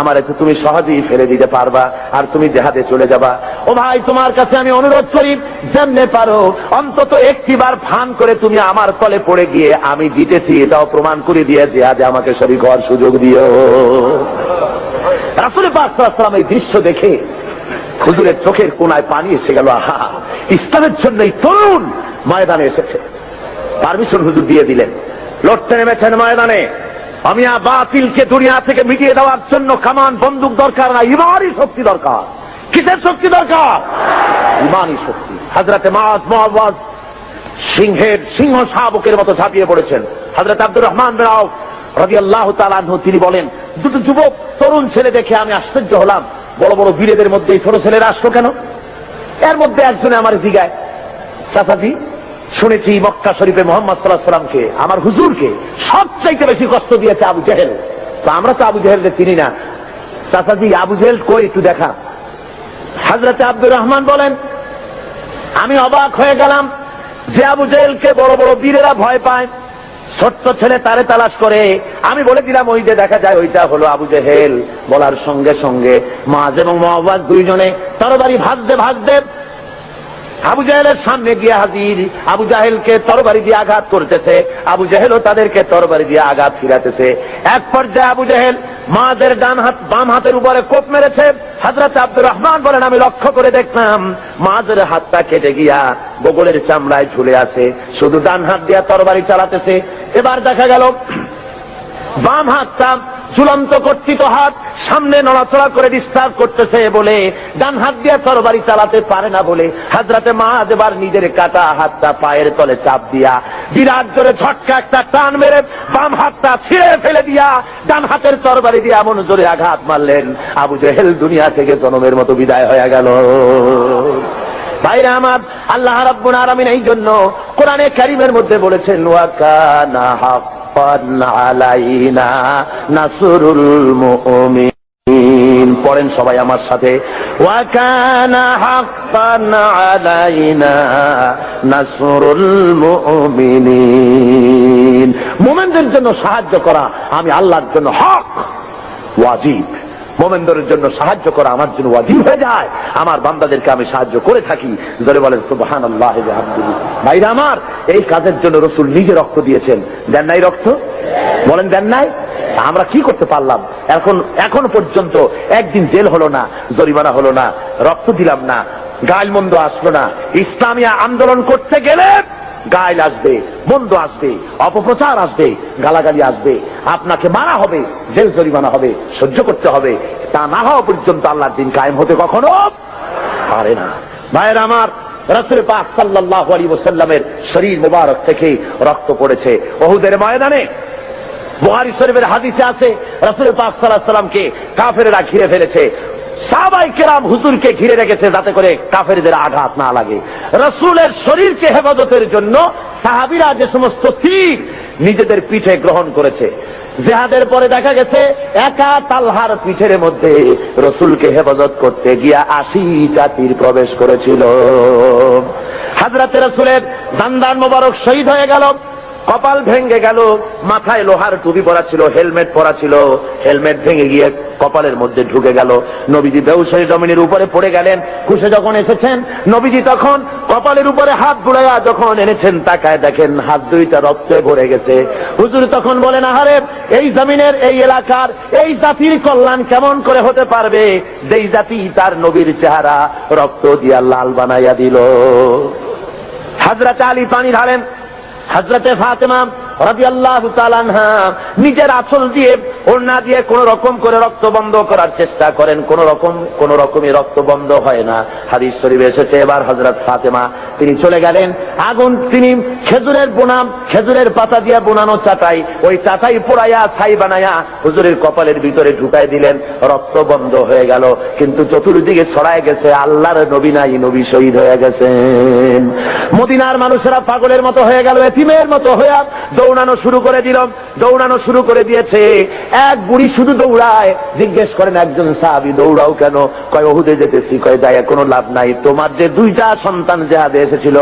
A: আমারে তো তুমি সহজেই ফেলে দিতে পারবা, আর তুমি জিহাদে চলে যাবা। ও ভাই, তোমার কাছে আমি অনুরোধ করি, যেমনে পারো অন্তত একটিবার ভান করে তুমি আমার তলে পড়ে গিয়ে আমি জিতেছি এটাও প্রমাণ করে দিয়ে জিহাদে আমাকে শরীক হওয়ার সুযোগ দিও। রাসূল পাক সাল্লাল্লাহু আলাইহি ওয়াসাল্লাম এই দৃশ্য দেখে হুজুরের চোখের কোণায় পানি এসে গেল। আহা, ইসলামের জন্য এই তরুণ ময়দানে এসেছে। পারমিশন হুজুর দিয়ে দিলেন। লড়তে নেমেছেন ময়দানে। আমিয়া বাতিলকে দুনিয়া থেকে মিটিয়ে দেওয়ার জন্য কামান বন্দুক দরকার না, ইমানি শক্তি দরকার। কিসের শক্তি দরকার? ইমানি শক্তি। হযরতে মুআওয়াজ সিংহের সিংহ শাবকের মতো ঝাঁপিয়ে পড়েছেন। হযরত আব্দুর রহমান বিন আউফ রাদিয়াল্লাহু তাআলা আনহু, তিনি বলেন, দুটো যুবক তরুণ ছেলে দেখে আমি আশ্চর্য হলাম। বড় বড় বীরেদের মধ্যে এই ছোট ছেলেরা আসলো কেন? এর মধ্যে একজনে আমার জিগায়, চাচাজি শুনেছি মক্কা শরীফে মুহাম্মদ সাল্লাল্লাহু আলাইহি ওয়াসাল্লামকে, আমার হুজুরকে সবচাইতে বেশি কষ্ট দিয়েছে আবু জেহেল। তো আমরা তো আবু জেহেলকে চিনি না, চাচাজি আবু জেহেল কই একটু দেখা। হযরতে আব্দুর রহমান বলেন, আমি অবাক হয়ে গেলাম যে আবু জেহেলকে বড় বড় বীরেরা ভয় পায়, ছোট্ট ছেলে তারে তালাশ করে। আমি বলে দিলাম, ওই যে দেখা যায় ওইটা হলো আবু জেহেল। বলার সঙ্গে সঙ্গে মুআজ এবং মুআওয়াজ দুইজনে তরবারি ভাজতে ভাজতে আবু জেহেলের সামনে গিয়ে হাজির। আবু জাহেলকে তরবারি দিয়ে আঘাত করতেছে, আবু জেহেলও তাদেরকে তরবারি দিয়ে আঘাত ফিরাতেছে। এক পর্যায়ে আবু জেহেল মুআজের ডান হাত বাম হাতের উপরে কোপ মেরেছে। হযরত আব্দুর রহমান বলেন, আমি লক্ষ্য করে দেখলাম মুআজের হাতটা কেটে গিয়া বগলের চামড়ায় ঝুলে আছে, শুধু ডান হাত দিয়ে তরবারি চালাতেছে। এবার দেখা গেল বাম হাতটা ঝুলন্ত কর্তৃত হাত সামনে নড়াচড়া করে ডিস্টার্ব করতেছে বলে ডান হাত দিয়ে তরবারি চালাতে পারে না বলে হযরতে মুআজ এবার নিজের কাটা হাতটা পায়ের তলে চাপ দিয়া বিরাট জোরে ঝটকা একটা টান মেরে বাম হাতটা ছিঁড়ে ফেলে দিয়া ডান হাতের তরবারি দিয়ে এমন জোরে আঘাত মারলেন, আবু জেহেল দুনিয়া থেকে জনমের মতো বিদায় হয়ে গেল। ভাইরা আমার, আল্লাহ রাব্বুল আলামিন এই জন্য কোরআনে কারীমের মধ্যে বলেছেন, ওয়া কানা হাক্কান আলাইনা নাসরুল মুমিনিন। পড়েন সবাই আমার সাথে, ওয়া কানা হাক্কান আলাইনা নাসরুল মুমিনিন। মুমিনদের জন্য সাহায্য করা আমি আল্লাহর জন্য হক, ওয়াজিব। মুমিনদের জন্য সাহায্য করা আমার জন্য ওয়াজিব হয়ে যায়। আমার বান্দাদেরকে আমি সাহায্য করে থাকি। জোরে বলেন সুবহানাল্লাহি ওয়া বিহামদিহি। ভাইরা আমার, এই কাজের জন্য রাসূল নিজে রক্ত দিয়েছেন। দেন নাই রক্ত? বলেন দেন নাই? আমরা কি করতে পারলাম? এখন পর্যন্ত একদিন জেল হলো না, জরিমানা হলো না, রক্ত দিলাম না, গাল মন্দ আসলো না। ইসলামী আন্দোলন করতে গেলে গাইল আসবে, মন্দ আসবে, অপপ্রচার আসবে, গালাগালি আসবে, আপনাকে মারা হবে, জেল জরিমানা হবে, সহ্য করতে হবে। তা না হওয়া পর্যন্ত আল্লাহর দিন কায়েম হতে কখনো পারে না। ভাইয়ের আমার, রাসূল পাক সাল্লাল্লাহু আলাইহি ওয়াসাল্লামের শরীর মুবারক থেকে রক্ত পড়েছে উহুদের ময়দানে। বুখারী শরীফের হাদিসে আছে, রাসূল পাক সাল্লাল্লাহু আলাইহি ওয়াসাল্লামকে কাফেররা ঘিরে ফেলেছে। সাহাবায়ে কেরাম হুজুরকে ঘিরে রেখেছে যাতে করে কাফেরদের আঘাত না লাগে। রাসূলের শরীরকে হেফাজতের জন্য সাহাবীরা যে সমস্ত তীর নিজেদের পিঠে গ্রহণ করেছে। জিহাদের পরে দেখা গেছে একা তালহার পিঠের মধ্যে রাসূলকে হেফাজত করতে গিয়া 80টা তীর প্রবেশ করেছিল। হযরতে রাসূলের দান্দান মোবারক শহীদ হয়ে গেল। কপাল ভেঙে গেল, মাথায় লোহার টুপি পরা ছিল, হেলমেট পরা ছিল, হেলমেট ভেঙে গিয়ে কপালের মধ্যে ঢুকে গেল। নবীজি বেহুশ হয়ে জমিনের উপরে পড়ে গেলেন। হুঁশে যখন এসেছেন নবীজি তখন কপালের উপরে হাত বুড়াইয়া যখন এনেছেন, তাকায় দেখেন হাত দুইটা রক্তে ভরে গেছে। হুজুর তখন বলেন, আহারে, এই জমিনের, এই এলাকার, এই জাতির কল্যাণ কেমন করে হতে পারবে যেই জাতি তার নবীর চেহারা রক্ত দিয়া লাল বানাইয়া দিল। হযরত আলী পানি ঢালেন, হযরতে ফাতেমা রাদিয়াল্লাহু তাআলা আনহা নিজের আঁচল দিয়ে, ওড়না দিয়ে কোন রকম করে রক্ত বন্ধ করার চেষ্টা করেন, কোন রকমই রক্ত বন্ধ হয় না। হাদিস শরীফে এসেছে, এবার হযরত ফাতেমা তিনি চলে গেলেন, আগুন তিনি খেজুরের পাতা দিয়ে বোনানো চাটাই, ওই চাটাই পোড়াইয়া ছাই বানাইয়া হুজুরের কপালের ভিতরে ঢুকাই দিলেন, রক্ত বন্ধ হয়ে গেল। কিন্তু চতুর্দিকে ছড়ায় গেছে আল্লাহর নবী নাই, নবী শহীদ হয়ে গেছেন। মদিনার মানুষেরা পাগলের মতো হয়ে গেল, এতিমের মতো হয়ে দৌড়ানো শুরু করে দিল, দৌড়ানো শুরু করে দিয়েছে। এক বুড়ি শুধু দৌড়ায়। জিজ্ঞেস করেন একজন সাহাবী, দৌড়াও কেন? কয় উহুদে যেতেছি। কয় যায় কোনো লাভ নাই, তোমার যে দুইটা সন্তান জিহাদে এসেছিল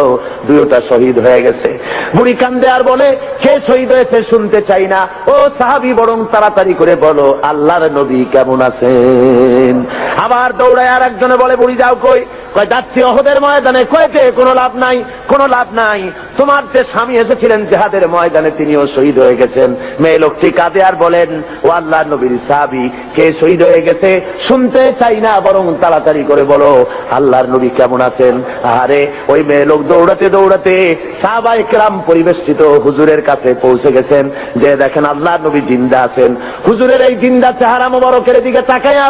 A: দুইটা শহীদ হয়ে গেছে। বুড়ি কান্দে আর বলে, কে শহীদ হয়েছে শুনতে চাই না, ও সাহাবী বরং তাড়াতাড়ি করে বলো আল্লাহর নবী কেমন আছেন। আবার দৌড়ায় আর একজনে বলে, বুড়ি যাও কই? কয় যাচ্ছি উহুদের ময়দানে। কয়েতে কোনো লাভ নাই, কোনো লাভ নাই, তোমার যে স্বামী এসেছিলেন জিহাদের ময়দানে তিনিও শহীদ হয়ে গেছেন। মেয়ে লোকটি কাঁদে আর বলেন, ও আল্লাহর নবীর সাহাবী, কে শহীদ হয়ে গেছে শুনতে চাই না, বরং তাড়াতাড়ি করে বলো আল্লাহর নবী কেমন আছেন। আরে ওই মেয়ে লোক দৌড়াতে দৌড়াতে সাহাবায়ে কেরাম পরিবেষ্টিত হুজুরের কাছে পৌঁছে গেছেন, যে দেখেন আল্লাহর নবী জিন্দা আছেন। হুজুরের এই জিন্দা চেহারা মোবারকের দিকে তাকায়া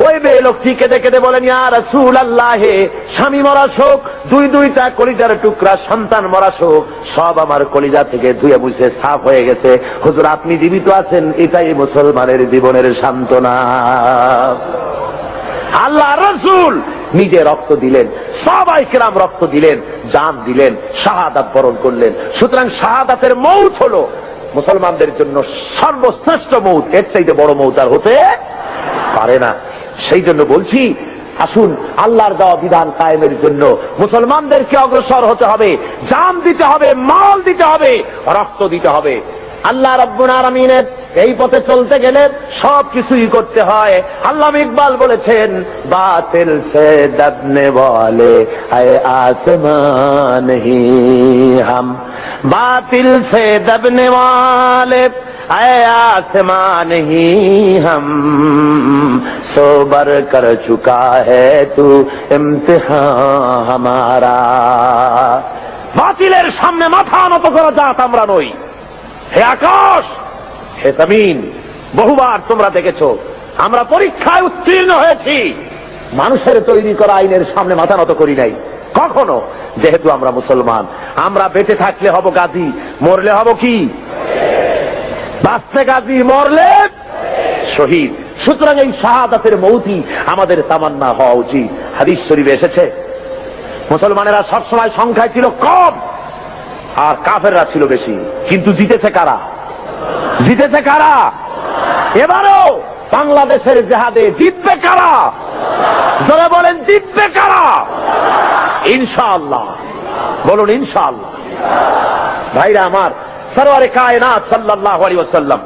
A: ওই মেয়ে লোকটি কেঁদে কেঁদে বলেন, ইয়া রাসূলুল্লাহ, স্বামী মরা শোক, দুইটা কলিজার টুকরা সন্তান মরা শোক, সব আমার কলিজা থেকে ধুয়ে মুছে সাফ হয়ে গেছে। হুজুর আপনি জীবিত আছেন, এটাই মুসলমানের জীবনের সান্ত্বনা। আল্লাহ রাসূল নিজে রক্ত দিলেন, সাহাবায়ে কেরাম রক্ত দিলেন, জান দিলেন, শাহাদাত বরণ করলেন। সুতরাং শাহাদাতের মউত হলো মুসলমানদের জন্য সর্বশ্রেষ্ঠ মউত, এর চাইতে বড় মউত আর হতে পারে না। সেই জন্য বলছি, আসুন আল্লাহর দেওয়া বিধান কায়েমের জন্য মুসলমানদেরকে অগ্রসর হতে হবে, জান দিতে হবে, মাল দিতে হবে, রক্ত দিতে হবে। আল্লাহ রাব্বুল আলামিনের এই পথে চলতে গেলে সব কিছুই করতে হয়। আল্লামা ইকবাল বলেছেন, বাতিল সে দবনে ওয়ালে আয়ে আসমান হি হাম, বাতিল সে দবনে ওয়ালে আয়ে আসমান হি হাম, সোবার কর চুকা হ্যায় তু ইমতিহান হামারা। বাতিলের সামনে মাথা নত করা জাত আমরা নই। হে আকাশ, হে জমিন, বহুবার তোমরা দেখেছো আমরা পরীক্ষায় উত্তীর্ণ হয়েছি, মানুষের তৈরি করা আইনের সামনে মাথা নত করি নাই কখনো। যেহেতু আমরা মুসলমান, আমরা বেঁচে থাকলে হব গাজী, মরলে হব কি? বাঁচতে গাজী, মরলে শহীদ। সুতরাং এই শাহাদাতের মউতই আমাদের তামান্না হওয়া উচিত। হাদিস শরীফে এসেছে, মুসলমানেরা সবসময় সংখ্যায় ছিল কম আর কাফেররা ছিল বেশি, কিন্তু জিতেছে কারা? জিতেছে কারা? এবারও বাংলাদেশের জিহাদে জিতবে কারা? যারা বলেন জিতবে কারা? ইনশাআল্লাহ, বলুন ইনশাআল্লাহ। ভাইরা আমার, সরওয়ারে কায়নাত সাল্লাল্লাহু আলাইহি ওয়াসাল্লাম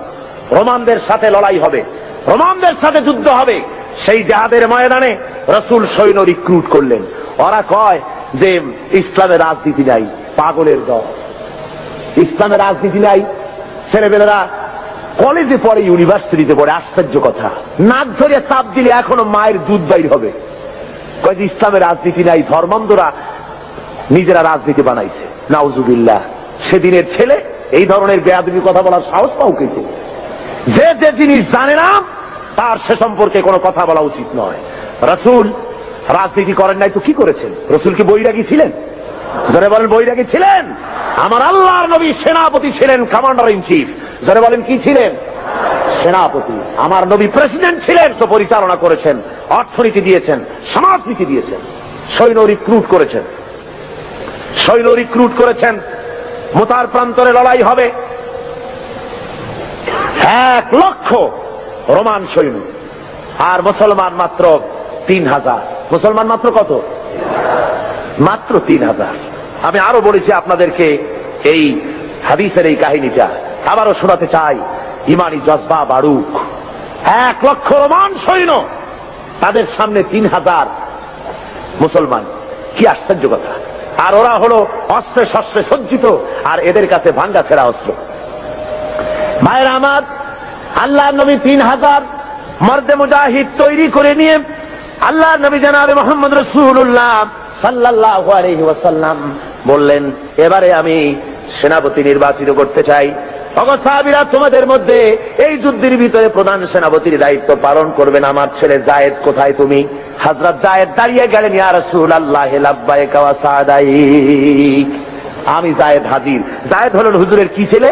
A: রোমানদের সাথে লড়াই হবে, রোমানদের সাথে যুদ্ধ হবে। সেই জিহাদের ময়দানে রাসূল সৈন্য রিক্রুট করলেন। ওরা কয় যে ইসলামের রাজনীতি নাই, পাগলের দল, ইসলামের রাজনীতি নাই। ছেলেবেলেরা কলেজে পড়ে, ইউনিভার্সিটিতে পড়ে, আশ্চর্য কথা, নাক ধরিয়ে চাপ দিলে এখনো মায়ের দুধ বাইর হবে। কয় যে ইসলামের রাজনীতি নাই, ধর্মান্ধরা নিজেরা রাজনীতি বানাইছে। নাউজুবিল্লাহ। সেদিনের ছেলে এই ধরনের বেয়াদবি কথা বলার সাহস পাও কেছে? যে যে জিনিস জানে না তার সে সম্পর্কে কোনো কথা বলা উচিত নয়। রাসূল রাজনীতি করেন নাই তো কি করেছেন? রাসূল কি বৈরাগী ছিলেন? যারা বলেন বৈরাগী ছিলেন? আমার আল্লাহর নবী সেনাপতি ছিলেন, কমান্ডার ইন চিফ। যারা বলেন কি ছিলেন? সেনাপতি। আমার নবী প্রেসিডেন্ট ছিলেন, তো পরিচালনা করেছেন, অর্থনীতি দিয়েছেন, সমাজনীতি দিয়েছেন, সৈন্য রিক্রুট করেছেন, সৈন্য রিক্রুট করেছেন। মুতার প্রান্তরে লড়াই হবে, 1 লক্ষ রোমান সৈন্য, আর মুসলমান মাত্র 3000। মুসলমান মাত্র কত? মাত্র 3000। আমি আরো বলেছি আপনাদেরকে, এই হাদিসের এই কাহিনীটা আবারও শোনাতে চাই। ইমানি জজবা বাড়ুক। 1,00,000 রোমান সৈন্য, তাদের সামনে 3,000 মুসলমান। কি আশ্চর্য কথা! আর ওরা হলো অস্ত্রে শস্ত্রে সজ্জিত, আর এদের কাছে ভাঙ্গা ফেরা অস্ত্র। ভাইরা আমার, আল্লাহ নবী 3,000 মর্দে মুজাহিদ তৈরি করে নিয়ে আল্লাহ নবী জনাবে মুহাম্মদ রাসূলুল্লাহ সাল্লাল্লাহু আলাইহি ওয়াসাল্লাম বললেন, এবারে আমি সেনাপতি নির্বাচিত করতে চাই। ওগো সাহাবীরা, তোমাদের মধ্যে এই যুদ্ধের ভিতরে প্রধান সেনাপতির দায়িত্ব পালন করবেন আমার ছেলে যায়েদ। কোথায় তুমি? হযরত যায়েদ দাঁড়িয়ে গেলেন, ইয়া রাসূলুল্লাহ লাব্বাইক ওয়া সাদাইক। আমি যায়েদ হাজির। যায়েদ হলেন হুজুরের কি ছেলে?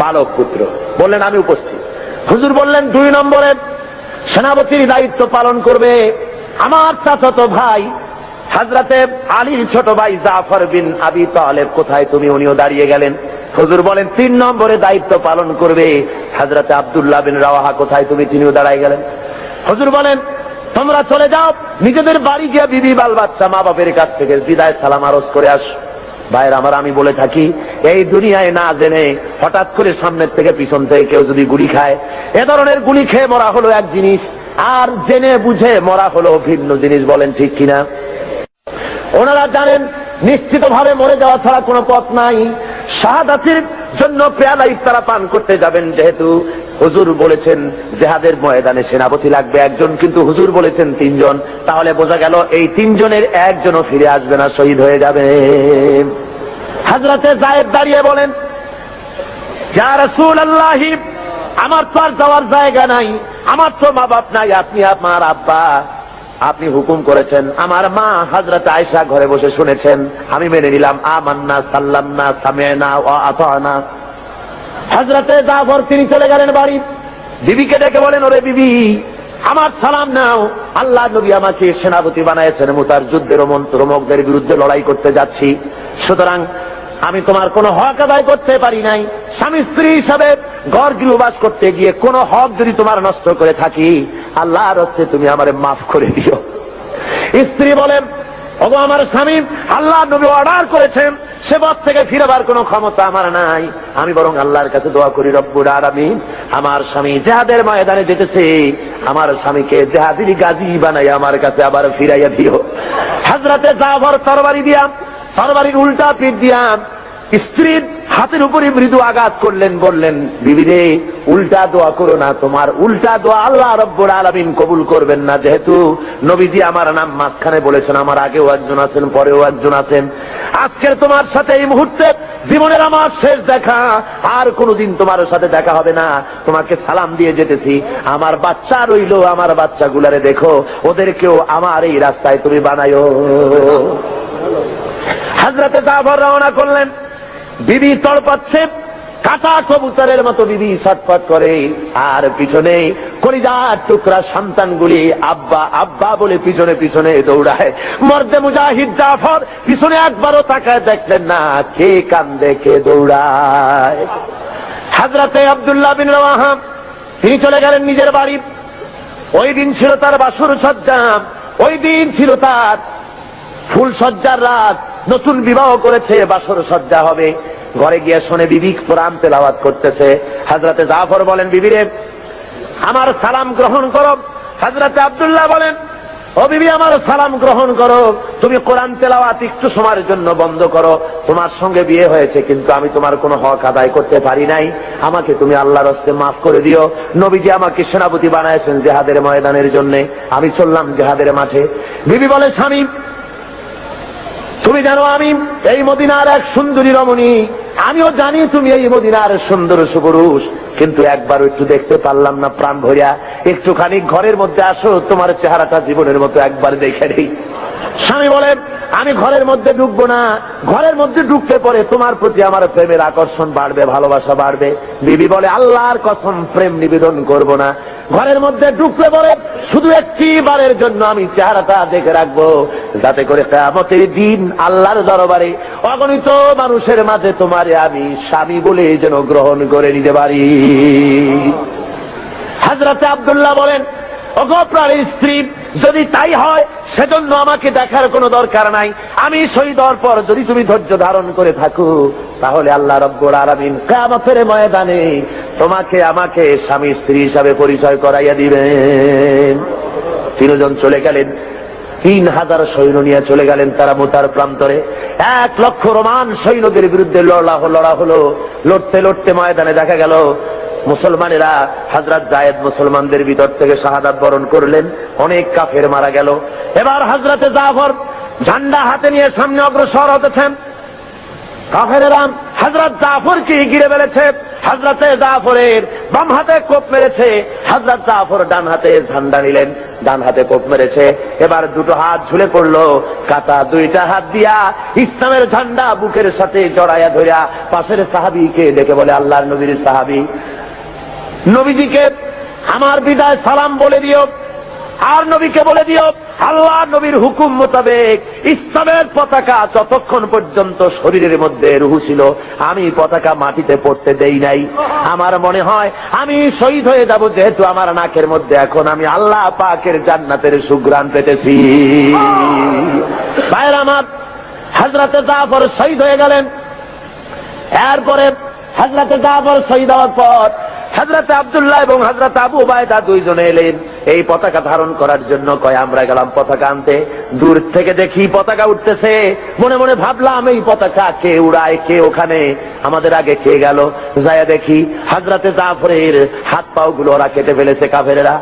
A: পালক পুত্র। বললেন আমি উপস্থিত। হুজুর বললেন, 2 নম্বরে সেনাপতির দায়িত্ব পালন করবে আমার চাচাতো ভাই হযরতে আলীর ছোট ভাই জাফর বিন আবি তালেব। কোথায় তুমি? উনিও দাঁড়িয়ে গেলেন। হুজুর বলেন, 3 নম্বরে দায়িত্ব পালন করবে হযরতে আব্দুল্লাহ বিন রাওয়াহা। কোথায় তুমি? তিনিও দাঁড়ায় গেলেন। হুজুর বলেন, তোমরা চলে যাও, নিজেদের বাড়ি গিয়ে বিবি বাল বাচ্চা মা বাপের কাছ থেকে বিদায় সালাম আরজ করে আস। ভাইরা আমার, আমি বলে থাকি, এই দুনিয়ায় না জেনে হঠাৎ করে সামনের থেকে পিছন থেকে কেউ যদি গুলি খায়, এ ধরনের গুলি খেয়ে মরা হলো এক জিনিস, আর জেনে বুঝে মরা হলো ভিন্ন জিনিস। বলেন ঠিক কিনা? ওনারা জানেন নিশ্চিতভাবে মরে যাওয়া ছাড়া কোনো পথ নাই। শাহাদাতের জন্য পেয়ালা ইফতারা পান করতে যাবেন, যেহেতু হুজুর বলেছেন জিহাদের ময়দানে সেনাপতি লাগবে একজন, কিন্তু হুজুর বলেছেন 3 জন। তাহলে বোঝা গেল এই 3 জনের একজনও ফিরে আসবে না, শহীদ হয়ে যাবে। হযরতে যায়েদ দাঁড়িয়ে বলেন, ইয়া রাসূলুল্লাহ, আমার তো আর যাওয়ার জায়গা নাই, আমার তো মা বাপ নাই, আপনি আমার আব্বা, আপনি হুকুম করেছেন। আমার মা হযরত আয়েশা ঘরে বসে শুনেছেন, আমি মেনে নিলাম। আমান্না সাল্লামনা সামি'না ওয়া আতা'না। হযরতে জাফর তিনি চলে গেলেন বাড়ি। বিবিকে ডেকে বলেন, ওরে বিবি, আমার সালাম নাও, আল্লাহ নবী আমাকে সেনাপতি বানাইছেন, মুতার যুদ্ধের রোমকদের বিরুদ্ধে লড়াই করতে যাচ্ছি, সুতরাং আমি তোমার কোনো হক আদায় করতে পারি নাই। স্বামী স্ত্রী হিসাবে ঘর গৃহবাস করতে গিয়ে কোনো হক যদি তোমার নষ্ট করে থাকি, আল্লাহর হস্তে তুমি আমারে মাফ করে দিও। স্ত্রী বলেন, ওগো আমার স্বামী, আল্লাহ নবী অর্ডার করেছেন, সে পথ থেকে ফিরবার কোনো ক্ষমতা আমার নাই। আমি বরং আল্লাহর কাছে দোয়া করি, রব্বুল আলামিন, আমার স্বামী জিহাদের ময়দানে যেতেছে, আমার স্বামীকে জিহাদির গাজী বানাই আমার কাছে আবার ফিরাইয়া দিও। হযরতে জাফর তরবারি দিয়া, তরবারির উল্টা পিঠ দিয়া স্ত্রীর হাতের উপরে মৃদু আঘাত করলেন, বললেন, বিবি রে, উল্টা দোয়া করো না, তোমার উল্টা দোয়া আল্লাহ রব্বুল আলামিন কবুল করবেন না। যেহেতু নবীজি আমার নাম মাঝখানে বলেছেন, আমার আগেও একজন আছেন, পরেও একজন আছেন, আজকের তোমার সাথে এই মুহূর্তে জীবনের আমার শেষ দেখা, আর কোনদিন তোমার সাথে দেখা হবে না, তোমাকে সালাম দিয়ে যেতেছি। আমার বাচ্চা রইল, আমার বাচ্চাগুলারে দেখো, ওদেরকেও আমার এই রাস্তায় তুমি বানায়ো। হযরতে জাফর রওনা করলেন। বিবি তড়পাচ্ছে, কাটা কবুতরের মতো বিবি ছটফট করে, আর পিছনে কলিজার টুকরা সন্তানগুলি আব্বা আব্বা বলে পিছনে পিছনে দৌড়ায়। মর্দে মুজাহিদ জাফর পিছনে একবারও তাকায় দেখলেন না, কে কান্দে কে দৌড়ায়। হযরতে আব্দুল্লাহ বিন রাওয়াহা তিনি চলে গেলেন নিজের বাড়ি। ওই দিন ছিল তার বাসর সজ্জা, ওই দিন ছিল তার ফুল সজ্জার রাত, নতুন বিবাহ করেছে, বাসর সজ্জা হবে। ঘরে গিয়ে শোনে বিবি কোরআন তেলাওয়াত করতেছে। হযরতে জাফর বলেন, বিবি রে, আমার সালাম গ্রহণ করো। হযরতে আব্দুল্লাহ বলেন, ও বিবি, আমার সালাম গ্রহণ করো, তুমি কোরআন তেলাওয়াত একটু সময়ের জন্য বন্ধ করো। তোমার সঙ্গে বিয়ে হয়েছে, কিন্তু আমি তোমার কোনো হক আদায় করতে পারি নাই, আমাকে তুমি আল্লাহর হস্তে মাফ করে দিও। নবীজি আমাকে সেনাপতি বানাইছেন জিহাদের ময়দানের জন্য, আমি চললাম জিহাদের মাঠে। বিবি বলে, স্বামী, তুমি জানো আমি এই মদিনার এক সুন্দরী রমণী, আমিও জানি তুমি এই মদিনার সুন্দর সুপুরুষ, কিন্তু একবার একটু দেখতে পারলাম না প্রাণ ভরিয়া। একটুখানি ঘরের মধ্যে আসো, তোমার চেহারাটা জীবনের মতো একবার দেখে নেই। স্বামী বলে, আমি ঘরের মধ্যে ঢুকবো না, ঘরের মধ্যে ঢুকতে পরে তোমার প্রতি আমার প্রেমের আকর্ষণ বাড়বে, ভালোবাসা বাড়বে। বিবি বলে, আল্লাহর কসম, প্রেম নিবেদন করব না। ঘরের মধ্যে ঢুকলে পরে শুধু একটি বারের জন্য আমি চেহারাটা দেখে রাখবো, যাতে করে কিয়ামতের দিন আল্লাহর দরবারে অগণিত মানুষের মাঝে তোমারে আমি স্বামী বলে যেন গ্রহণ করে নিতে পারি। হযরতে আব্দুল্লাহ বলেন, ওগো প্রাণের স্ত্রী, যদি তাই হয় সেজন্য আমাকে দেখার কোনো দরকার নাই। আমি শহীদ হওয়ার পর যদি তুমি ধৈর্য ধারণ করে থাকো, তাহলে আল্লাহ রাব্বুল আলামিন কিয়ামতের ময়দানে তোমাকে আমাকে স্বামী স্ত্রী হিসাবে পরিচয় করাইয়া দিবেন। তিনজন চলে গেলেন, 3000 সৈন্য নিয়ে চলে গেলেন তারা মুতার প্রান্তরে। 1 লক্ষ রোমান সৈন্যদের বিরুদ্ধে লড়া হলো। লড়তে লড়তে ময়দানে দেখা গেল মুসলমানেরা, হযরত যায়েদ মুসলমানদের ভিতর থেকে শাহাদাত বরণ করলেন। অনেক কাফের মারা গেল। এবার হযরতে জাফর ঝান্ডা হাতে নিয়ে সামনে অগ্রসর হতেছেন। কাফেরেরা হযরত জাফরকে ঘিরে ফেলেছে। হযরতে জাফরের বাম হাতে কোপ মেরেছে। হযরত জাফর ডান হাতে ঝান্ডা নিলেন, ডান হাতে কোপ মেরেছে। এবার দুটো হাত ঝুলে পড়লো। কাটা দুইটা হাত দিয়া ইসলামের ঝান্ডা বুকের সাথে জড়াইয়া ধরিয়া পাশের সাহাবীকে ডেকে বলে, আল্লাহর নবীর সাহাবী, নবীজিকে আমার বিদায় সালাম বলে দিও, আর নবীকে বলে দিও আল্লাহ নবীর হুকুম মোতাবেক ইসলামের পতাকা যতক্ষণ পর্যন্ত শরীরের মধ্যে রুহ ছিল আমি পতাকা মাটিতে পড়তে দেই নাই। আমার মনে হয় আমি শহীদ হয়ে যাব, যেহেতু আমার নাকের মধ্যে এখন আমি আল্লাহ পাকের জান্নাতের সুঘ্রাণ পেতেছি। ভাইরা আমার, হযরতে জাফর শহীদ হয়ে গেলেন। এরপরে হযরতে জাফর শহীদ হওয়ার পর হযরতে আব্দুল্লাহ এবং হযরত আবু উবায়দা দুইজনে এলেন এই পতাকা ধারণ করার জন্য। কয় আমরা গেলাম পতাকা আনতে। দূর থেকে দেখি পতাকা উঠতেছে। মনে মনে ভাবলাম এই পতাকা কে উড়ায়, কে ওখানে, আমাদের আগে কে গেল। যায়া দেখি হযরতে জাফরের হাত পাও গুলো ওরা কেটে ফেলেছে কাফেরেরা।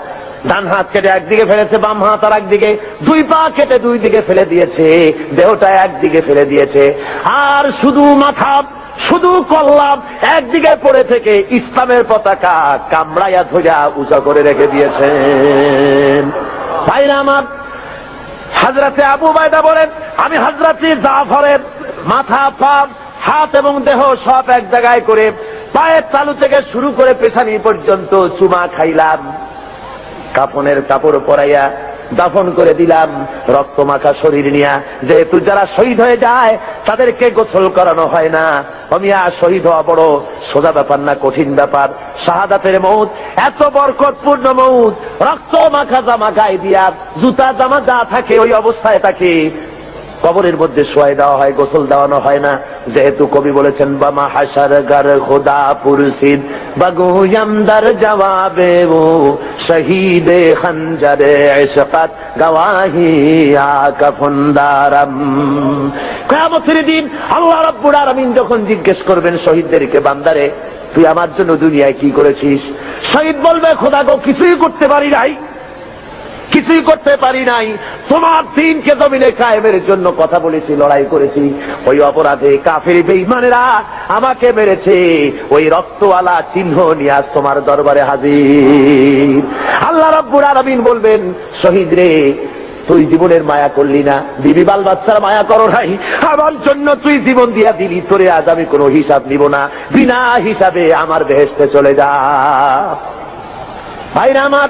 A: ডান হাত কেটে একদিকে ফেলেছে, বাম হাত আর একদিকে, 2 পা কেটে 2 দিকে ফেলে দিয়েছে, দেহটা একদিকে ফেলে দিয়েছে। আর শুধু মাথা, শুধু কল্লাম একদিকে পড়ে থেকে ইসলামের পতাকা কামড়াইয়া ধইরা উঁচা করে রেখে দিয়েছেন। ভাইরা আমার, হযরতে আবু উবায়দা বলেন আমি হযরতে জাফরের মাথা, পা, হাত এবং দেহ সব এক জায়গায় করে পায়ের তালু থেকে শুরু করে পেছানি পর্যন্ত চুমা খাইলাম। কাফনের কাপড় পরাইয়া দাফন করে দিলাম রক্ত মাখা শরীর নিয়া। যেহেতু যারা শহীদ হয়ে যায় তাদেরকে গোসল করানো হয় না। অমিয়া শহীদ হওয়া বড় সোজা ব্যাপার না, কঠিন ব্যাপার। শাহাদাতের মউত এত বরকতপূর্ণ মউত। রক্ত মাখা জামা গায়ে দিয়া, জুতা জামা যা থাকে ওই অবস্থায় তাকে কবরের মধ্যে শোয়াই দেওয়া হয়, গোসল দেওয়ানো হয় না। যেহেতু কবি বলেছেন বামা হাসার গার খোদা পুরসিদ বাগুয়াম দার জবাবে ও শহীদে খঞ্জরে ইশকাত গওয়াহি আকাফুন্দারাম। কিয়ামতের দিন আল্লাহ রাব্বুল আলামিন যখন জিজ্ঞেস করবেন শহীদদেরকে, বান্দারে তুই আমার জন্য দুনিয়ায় কি করেছিস? শহীদ বলবে খোদা গো কিছুই করতে পারি নাই, কিছুই করতে পারি নাই। তোমার দ্বীনকে জমিনে কায়েমের জন্য কথা বলেছি, লড়াই করেছি। ওই অপরাধে কাফের বেঈমানেরা আমাকে মেরেছে। ওই রক্তওয়ালা চিহ্ন নিয়ে আজ তোমার দরবারে হাজির। আল্লাহ রাব্বুল আলামিন বলবেন শহীদ রে তুই জীবনের মায়া করলি না, বিবি বাল বাচ্চার মায়া করো নাই, আমার জন্য তুই জীবন দিয়া দিলি। তোরে আজ আমি কোনো হিসাব নিব না, বিনা হিসাবে আমার বেহেশতে চলে যা। ভাইরা আমার,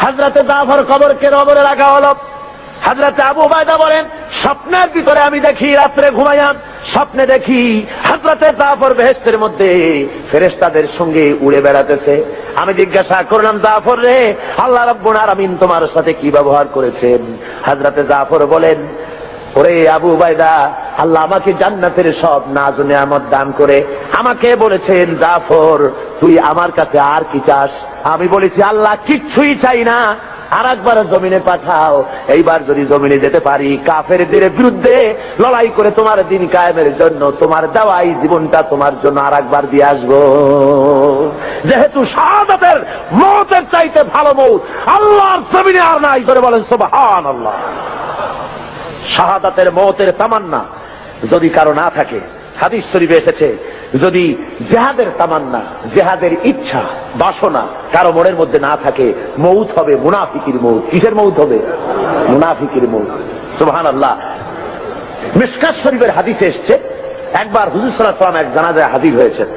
A: হযরতে জাফর কবরকে রবরে রাখা হলো। হযরতে আবু উবায়দা বলেন স্বপ্নের ভিতরে আমি দেখি, রাত্রে ঘুমাইয়া স্বপ্নে দেখি হযরতে জাফর বেহেশতের মধ্যে ফেরেশতাদের সঙ্গে উড়ে বেড়াতেছে। আমি জিজ্ঞাসা করলাম জাফর রে আল্লাহ রাব্বুল আলামিন তোমার সাথে কি ব্যবহার করেছেন? হযরতে জাফর বলেন ওরে আবু উবায়দা, আল্লাহ আমাকে জান্নাতের সব নাজ নেয়ামত দান করে আমাকে বলেছেন জাফর তুই আমার কাছে আর কি চাস? আমি বলেছি আল্লাহ কিচ্ছুই চাই না, আর একবার জমিনে পাঠাও। এইবার যদি জমিনে যেতে পারি কাফেরদের বিরুদ্ধে লড়াই করে তোমার দিন কায়েমের জন্য তোমার দেওয়া এই জীবনটা তোমার জন্য আর একবার দিয়ে আসবো। যেহেতু শাহাদাতের মওতের চাইতে ভালো মওত আল্লাহর জমিনে আর নাই, করে বলেন সুবহানাল্লাহ। শাহাদাতের মওতের তামান্না যদি কারো না থাকে, হাদিস শরীফে এসেছে যদি জিহাদের তামান্না, জিহাদের ইচ্ছা, বাসনা কারো মনের মধ্যে না থাকে, মউত হবে মুনাফিকের মউত। কিসের মউত হবে? মুনাফিকের মউত। সুবহানাল্লাহ। মিশকাত শরীফের হাদিসে এসেছে একবার হুজুর সাল্লাল্লাহু আলাইহি ওয়াসাল্লাম এক জানাজায় হাজির হয়েছেন।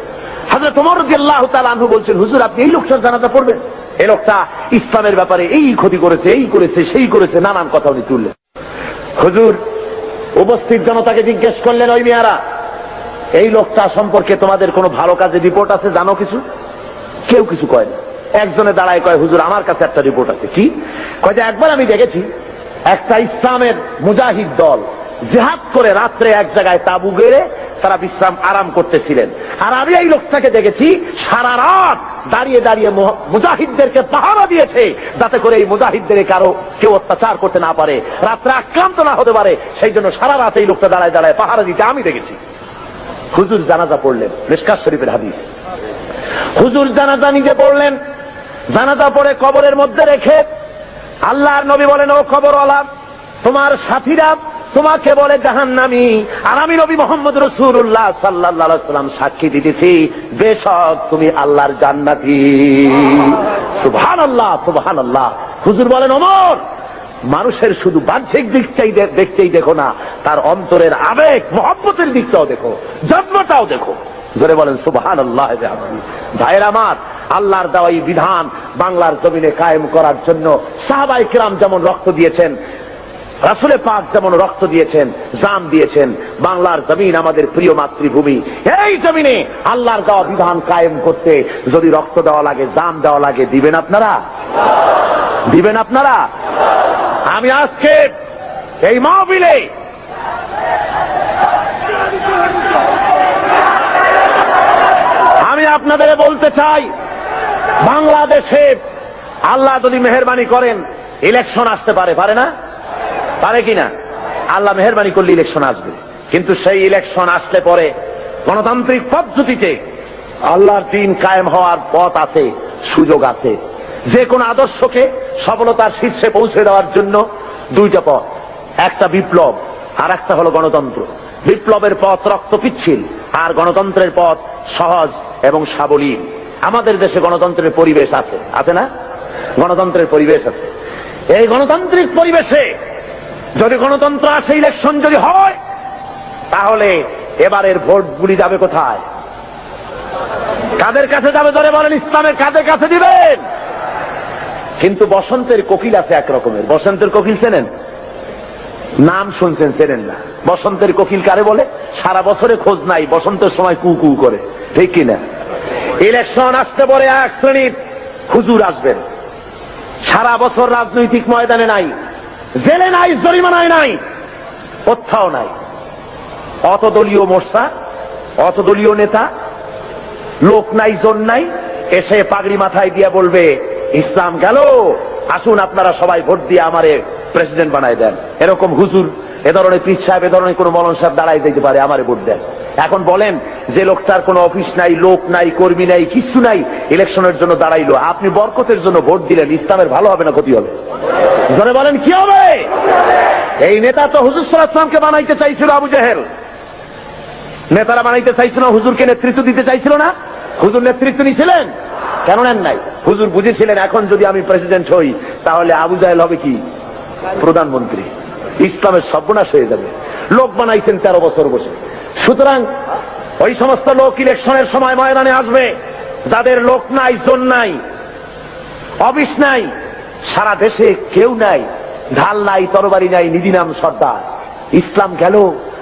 A: হযরত ওমর রাদিয়াল্লাহু তাআলা আনহু বলছেন হুজুর আপনি এই লোকটার জানাজা পড়বেন? এই লোকটা ইসলামের ব্যাপারে এই ক্ষতি করেছে, এই করেছে, সেই করেছে, নানান কথা উনি তুললেন। হুজুর উপস্থিত জনতাকে জিজ্ঞেস করলেন ওই মিয়ারা এই লোকটা সম্পর্কে তোমাদের কোনো ভালো কাজে রিপোর্ট আছে, জানো কিছু? কেউ কিছু কয় না। একজনে দাঁড়ায় কয় হুজুর আমার কাছে একটা রিপোর্ট আছে। কি? কয়ে যে একবার আমি দেখেছি একটা ইসলামের মুজাহিদ দল জিহাদ করে রাত্রে এক জায়গায় তাঁবু গেড়ে তারা বিশ্রাম আরাম করতেছিলেন, আর আমি এই লোকটাকে দেখেছি সারা রাত দাঁড়িয়ে দাঁড়িয়ে মুজাহিদদেরকে পাহারা দিয়েছে, যাতে করে এই মুজাহিদদের কারো কেউ অত্যাচার করতে না পারে, রাত্রে আক্রান্ত না হতে পারে, সেই জন্য সারা রাত এই লোকটা দাঁড়ায় দাঁড়ায় পাহারা দিতে আমি দেখেছি। হুজুর জানাজা পড়লেন, মিশকাত শরীফের হাদিস। হুজুর জানাজা নিজে পড়লেন, জানাজা পড়ে কবরের মধ্যে রেখে আল্লাহর নবী বলেন, ও কবরওয়ালা, তোমার সাথীরা তোমাকে বলে জাহান্নামী, আর আমি নবী মুহাম্মদ রাসূলুল্লাহ সাল্লাল্লাহু আলাইহি ওয়াসাল্লাম সাক্ষী দিতেছি বেশক তুমি আল্লাহর জান্নাতি। সুবহানাল্লাহ, সুবহানাল্লাহ। হুজুর বলেন, ওমর, মানুষের শুধু বাহ্যিক দিকটাই দেখতেই দেখো না, তার অন্তরের আবেগ মহব্বতের দিকটাও দেখো, জন্মটাও দেখো। জোরে বলেন সুবহানাল্লাহ। ভাইয়ের আমার, আল্লাহর দেওয়া এই বিধান বাংলার জমিনে কায়েম করার জন্য সাহাবায়ে কিরাম যেমন রক্ত দিয়েছেন, রাসূলে পাক যেমন রক্ত দিয়েছেন, জান দিয়েছেন, বাংলার জমিন আমাদের প্রিয় মাতৃভূমি, এই জমিনে আল্লাহর দেওয়া বিধান কায়েম করতে যদি রক্ত দেওয়া লাগে, জান দেওয়া লাগে, দিবেন আপনারা? দিবেন আপনারা? আমি আজকে এই মাহফিলে আমি আপনাদের বলতে চাই, বাংলাদেশে আল্লাহ যদি মেহেরবানি করেন ইলেকশন আসতে পারে, পারে না? পারে কিনা? আল্লাহ মেহেরবানি করলে ইলেকশন আসবে, কিন্তু সেই ইলেকশন আসলে পরে গণতান্ত্রিক পদ্ধতিতে আল্লাহর দ্বীন কায়েম হওয়ার পথ আছে, সুযোগ আছে। যে কোন আদর্শকে সফলতার শীর্ষে পৌঁছে দেওয়ার জন্য দুইটা পথ, একটা বিপ্লব আর একটা হলো গণতন্ত্র। বিপ্লবের পথ রক্ত পিচ্ছিল, আর গণতন্ত্রের পথ সহজ এবং সাবলীল। আমাদের দেশে গণতন্ত্রের পরিবেশ আছে, আছে না? গণতন্ত্রের পরিবেশ আছে। এই গণতান্ত্রিক পরিবেশে যদি গণতন্ত্র আসে, ইলেকশন যদি হয়, তাহলে এবারের ভোটগুলি যাবে কোথায়? কাদের কাছে যাবে? ধরে বলেন, ইসলামের কাদের কাছে দিবেন? কিন্তু বসন্তের কোকিল আছে এক রকমের। বসন্তের কোকিল চেনেন? নাম শুনছেন, চেনেন না। বসন্তের কোকিল কারে বলে? সারা বছরে খোঁজ নাই, বসন্তের সময় কু কু করে, ঠিক কিনা? ইলেকশন আসতে পরে এক শ্রেণীর হুজুর আসবেন, সারা বছর রাজনৈতিক ময়দানে নাই, জেলে নাই, জরিমানায় নাই, কোথাও নাই। অতদলীয় মোর্চা, অতদলীয় নেতা, লোক নাই, জন নাই, এসে পাগড়ি মাথায় দিয়ে বলবে ইসলাম গেল, আসুন আপনারা সবাই ভোট দিয়ে আমারে প্রেসিডেন্ট বানাই দেন। এরকম হুজুর, এ ধরনের পীর সাহেব, এ ধরনের কোন মৌলানা সাহেব দাঁড়াই দিতে পারে, আমারে ভোট দেন। এখন বলেন, যে লোকটার কোনো অফিস নাই, লোক নাই, কর্মী নাই, কিছু নাই, ইলেকশনের জন্য দাঁড়াইলো, আপনি বরকতের জন্য ভোট দিলেন, ইসলামের ভালো হবে না ক্ষতি হবে? জোরে বলেন, কি হবে? এই নেতা তো হুজুর সাল্লাল্লাহু আলাইহি ওয়াসাল্লামকে বানাইতে চাইছিল আবু জেহেল। নেতারা বানাইতে চাইছিল, হুজুরকে নেতৃত্ব দিতে চাইছিল না? হুজুর নেতৃত্ব নিয়েছিলেন? কেন নেন নাই? হুজুর বুঝেছিলেন এখন যদি আমি প্রেসিডেন্ট হই, তাহলে আবু জাহেল হবে কি প্রধানমন্ত্রী, ইসলামের সর্বনাশ হয়ে যাবে। লোক বানাইছেন 13 বছর বসে। সুতরাং ওই সমস্ত লোক ইলেকশনের সময় ময়দানে আসবে, যাদের লোক নাই, জন নাই, অফিস নাই, সারা দেশে কেউ নাই, ঢাল নাই, তরবারি নাই, নিধি নাম সর্দার। ইসলাম গেল,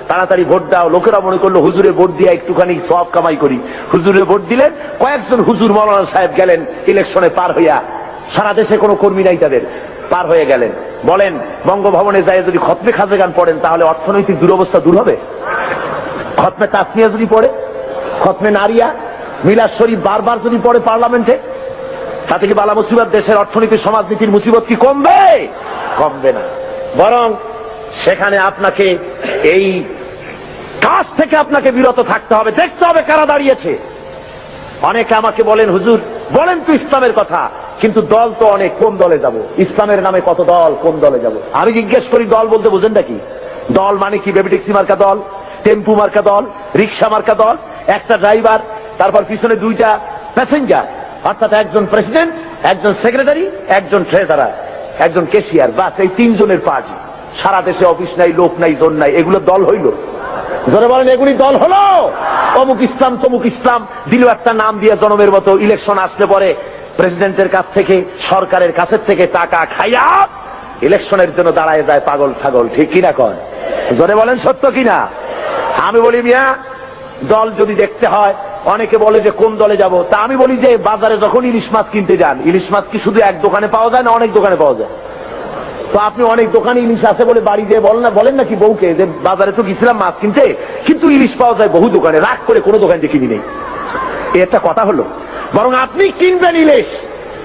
A: তাড়াতাড়ি ভোট দাও। লোকেরা মনে করলো হুজুরে ভোট দিয়ে একটুখানি সওয়াব কামাই করি, হুজুরে ভোট দিলেন। কয়েকজন হুজুর মৌলানা সাহেব গেলেন ইলেকশনে পার হইয়া, সারা দেশে কোনো কর্মী নাই তাদের, পার হয়ে গেলেন। বলেন, বঙ্গভবনে যায় যদি খতমে খাজে গান পড়েন, তাহলে অর্থনৈতিক দুরবস্থা দূর হবে? খতমে তাসমিয়া যদি পড়ে, খতমে নারিয়া, মিলাদ শরীফ বারবার যদি পড়ে পার্লামেন্টে, তাতে কি বালা মুসিবত, দেশের অর্থনীতি, সমাজনীতির মুসিবত কি কমবে? কমবে না, বরং সেখানে আপনাকে এই কাজ থেকে আপনাকে বিরত থাকতে হবে, দেখতে হবে কারা দাঁড়িয়েছে। অনেকে আমাকে বলেন, হুজুর বলেন তো ইসলামের কথা, কিন্তু দল তো অনেক, কোন দলে যাব? ইসলামের নামে কত দল, কোন দলে যাব? আমি জিজ্ঞেস করি, দল বলতে বুঝেন নাকি? দল মানে কি? বেবি ট্যাক্সি মার্কা দল, টেম্পু মার্কা দল, রিক্সা মার্কা দল, একটা ড্রাইভার, তারপর পিছনে 2টা প্যাসেঞ্জার, অর্থাৎ একজন প্রেসিডেন্ট, একজন সেক্রেটারি, একজন ট্রেজারার, একজন ক্যাশিয়ার, বাস, এই 3 জনের পার্টি। সারা দেশে অফিস নাই, লোক নাই, জন নাই, এগুলো দল হইল? জোরে বলেন, এগুলি দল হলো? অমুক ইসলাম, তমুক ইসলাম দিল একটা নাম দিয়ে জনমের মতো। ইলেকশন আসলে পরে প্রেসিডেন্টের কাছ থেকে, সরকারের কাছের থেকে টাকা খাইয়া ইলেকশনের জন্য দাঁড়ায় যায় পাগল ছাগল, ঠিক কিনা কয়? জোরে বলেন, সত্য কিনা? আমি বলি, মিয়া, দল যদি দেখতে হয়, অনেকে বলে যে কোন দলে যাব, তা আমি বলি যে বাজারে যখন ইলিশ মাছ কিনতে যান, ইলিশ মাছ কি শুধু এক দোকানে পাওয়া যায় না অনেক দোকানে পাওয়া যায়? তো আপনি অনেক দোকানে ইলিশ আছে বলে বাড়ি দিয়ে বলেন নাকি বউকে যে বাজারে তো গেছিলাম মাছ কিনতে, কিন্তু ইলিশ পাওয়া যায় বহু দোকানে, রাগ করে কোনো দোকান দিয়ে কিনি নেই। একটা কথা হলো, বরং আপনি কিনবেন ইলিশ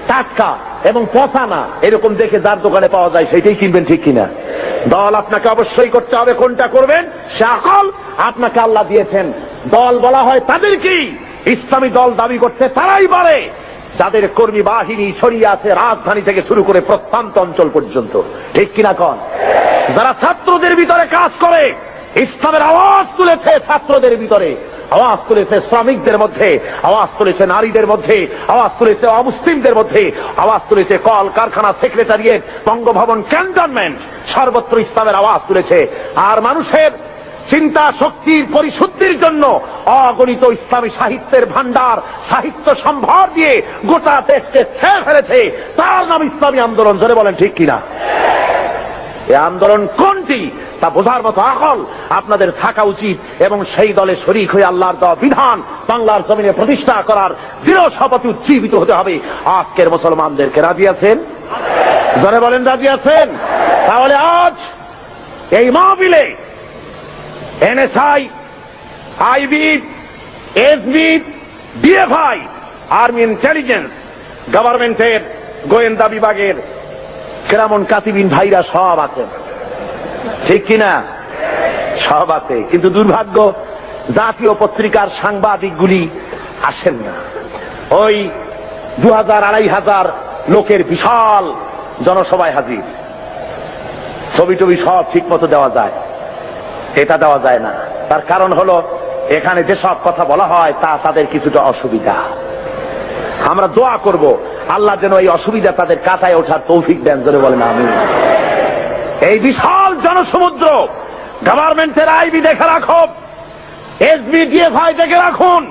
A: টাটকা এবং পচা না, এরকম দেখে যার দোকানে পাওয়া যায় সেটাই কিনবেন, ঠিক কিনা? দল আপনাকে অবশ্যই করতে হবে, কোনটা করবেন সে আকল আপনাকে আল্লাহ দিয়েছেন। দল বলা হয় তাদেরকেই, ইসলামী দল দাবি করতে তারাই পারে যাদের কর্মী বাহিনী ছড়িয়ে আছে রাজধানী থেকে শুরু করে প্রত্যন্ত অঞ্চল পর্যন্ত, ঠিক কিনা কন? যারা ছাত্রদের ভিতরে কাজ করে, ইসলামের আওয়াজ তুলেছে ছাত্রদের ভিতরে, আওয়াজ তুলেছে শ্রমিকদের মধ্যে, আওয়াজ তুলেছে নারীদের মধ্যে, আওয়াজ তুলেছে অমুসলিমদের মধ্যে, আওয়াজ তুলেছে কল কারখানা, সেক্রেটারিয়েট, বঙ্গভবন, ক্যান্টনমেন্ট, সর্বত্র ইসলামের আওয়াজ তুলেছে। আর মানুষের চিন্তা শক্তির পরিশুদ্ধির জন্য অগণিত ইসলামী সাহিত্যের ভান্ডার, সাহিত্য সম্ভার দিয়ে গোটা দেশকে ছেয়ে ফেলেছে, তার নাম ইসলামী আন্দোলন। জোরে বলেন ঠিক কিনা? এই আন্দোলন কোনটি তা বোঝার মতো আকল আপনাদের থাকা উচিত, এবং সেই দলে শরীক হয়ে আল্লাহর দেওয়া বিধান বাংলার জমিনে প্রতিষ্ঠা করার দৃঢ় শপথে উজ্জীবিত হতে হবে। আজকের মুসলমানদেরকে রাজি আছেন? জোরে বলেন রাজি আছেন? তাহলে আজ এই মাহফিলে NSI, IB, SB, DFI, army intelligence, গভর্নমেন্টের গোয়েন্দা বিভাগের কেরামন কাতিবিন ভাইরা সব আছে, ঠিক কিনা? সব আছে, কিন্তু দুর্ভাগ্য জাতীয় পত্রিকার সাংবাদিকগুলি আসেন না। ওই 2000-2500 লোকের বিশাল জনসভায় হাজির, ছবি টবি সব ঠিক মতো দেওয়া যায়, এটা দেওয়া যায় না। তার কারণ হলো এখানে যেসব কথা বলা হয় তা তাদের কিছুটা অসুবিধা। আমরা দোয়া করব আল্লাহ যেন এই অসুবিধা তাদের কাটায় ওঠার তৌফিক দেন। জোরে বলেন আমিন। এই বিশাল জনসমুদ্র, গভর্নমেন্টের আইবি দেখে রাখো, এসবি, ডিএফআই দেখে রাখুন,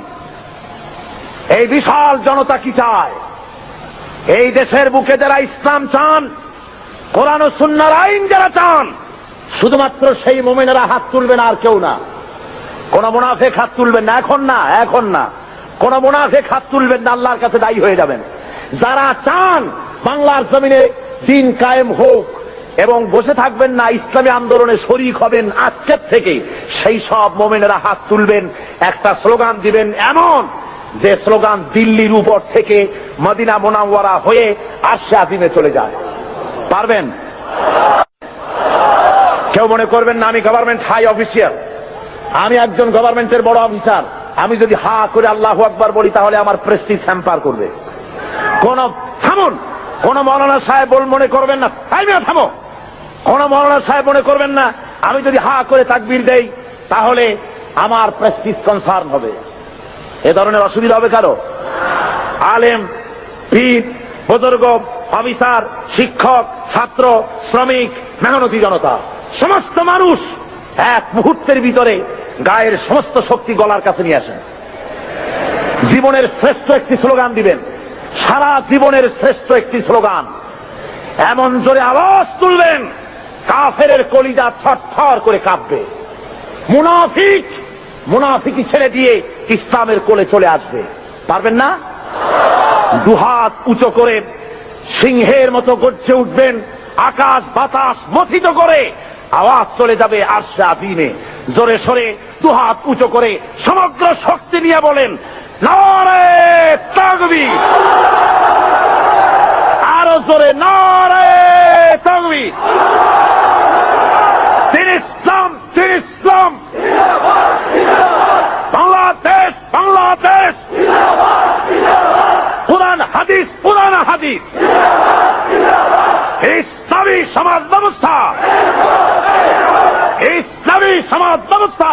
A: এই বিশাল জনতা কি চায়। এই দেশের বুকে যারা ইসলাম চান, কোরআন ও সুন্নাহর আইন যারা চান, শুধুমাত্র সেই মুমিনেরা হাত তুলবেন, আর কেউ না। কোন মুনাফিক হাত তুলবেন না, এখন না, কোন মুনাফিক হাত তুলবেন না, আল্লাহর কাছে দায়ী হয়ে যাবেন। যারা চান বাংলার জমিনে দিন কায়েম হোক এবং বসে থাকবেন না, ইসলামী আন্দোলনে শরীক হবেন আজকের থেকে, সেই সব মুমিনেরা হাত তুলবেন, একটা স্লোগান দিবেন এমন যে স্লোগান দিল্লির উপর থেকে মদিনা মুনাওয়ারা হয়ে আরশে আজিমে চলে যায়। পারবেন? কেউ মনে করবেন না আমি গভর্নমেন্ট হাই অফিসিয়াল, আমি একজন গভর্নমেন্টের বড় অফিসার, আমি যদি হা করে আল্লাহু আকবার বলি তাহলে আমার প্রেস্টিজ হ্যাম্পার করবে। থামুন, কোন মৌলানা সাহেব মনে করবেন না, থামো, কোন মৌলানা সাহেব মনে করবেন না আমি যদি হা করে তাকবীর দেই তাহলে আমার প্রেস্টিজ কনসার্ন হবে। এ ধরনের অসুবিধা হবে কারো? আলেম, পীর, বুজুর্গ, অফিসার, শিক্ষক, ছাত্র, শ্রমিক, মেহনতি জনতা, সমস্ত মানুষ এক মুহূর্তের ভিতরে গায়ের সমস্ত শক্তি গলার কাছে নিয়ে আসেন, জীবনের শ্রেষ্ঠ একটি স্লোগান দিবেন, সারা জীবনের শ্রেষ্ঠ একটি স্লোগান, এমন জোরে আওয়াজ তুলবেন কাফেরের কলিজা থরথর করে কাঁপবে। মুনাফিকি ছেড়ে দিয়ে ইসলামের কোলে চলে আসবে। পারবেন না? দুহাত উঁচু করে সিংহের মতো গর্জে উঠবেন, আকাশ বাতাস মথিত করে আওয়াজ চলে যাবে আরশে আজিমে। জোরে সরে দুহাত উঁচু করে সমগ্র শক্তি নিয়ে বলেন নারে তাকবীর, আরো জোরে নারে তাকবীর। দিন ইসলাম, দিন ইসলাম, বাংলাদেশ, বাংলাদেশ, পুরান হাদিস, পুরান হাদিস, ইসলামী সমাজ ব্যবস্থা, ইসলামী সমাজ ব্যবস্থা,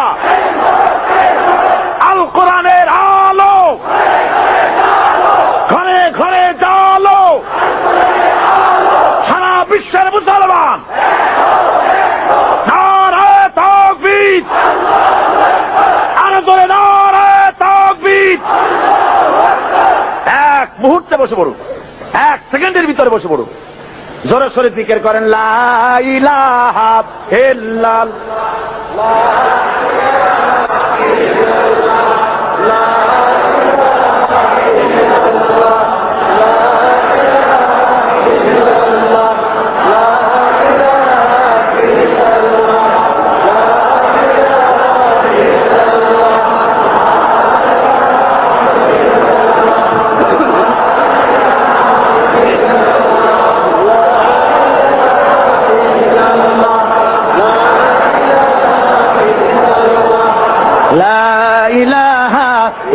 A: আল কোরআনের আলো, ঘরে ঘরে জালো, সারা বিশ্বের মুসলমান নারে তাকবীর, আরো জোরে নারে তাকবীর। এক মুহূর্তে বসে পড়ুন, এক সেকেন্ডের ভিতরে বসে পড়ুন, জোরে সোরে জিকির করেন লা ইলাহা ইল্লাল্লাহ। লা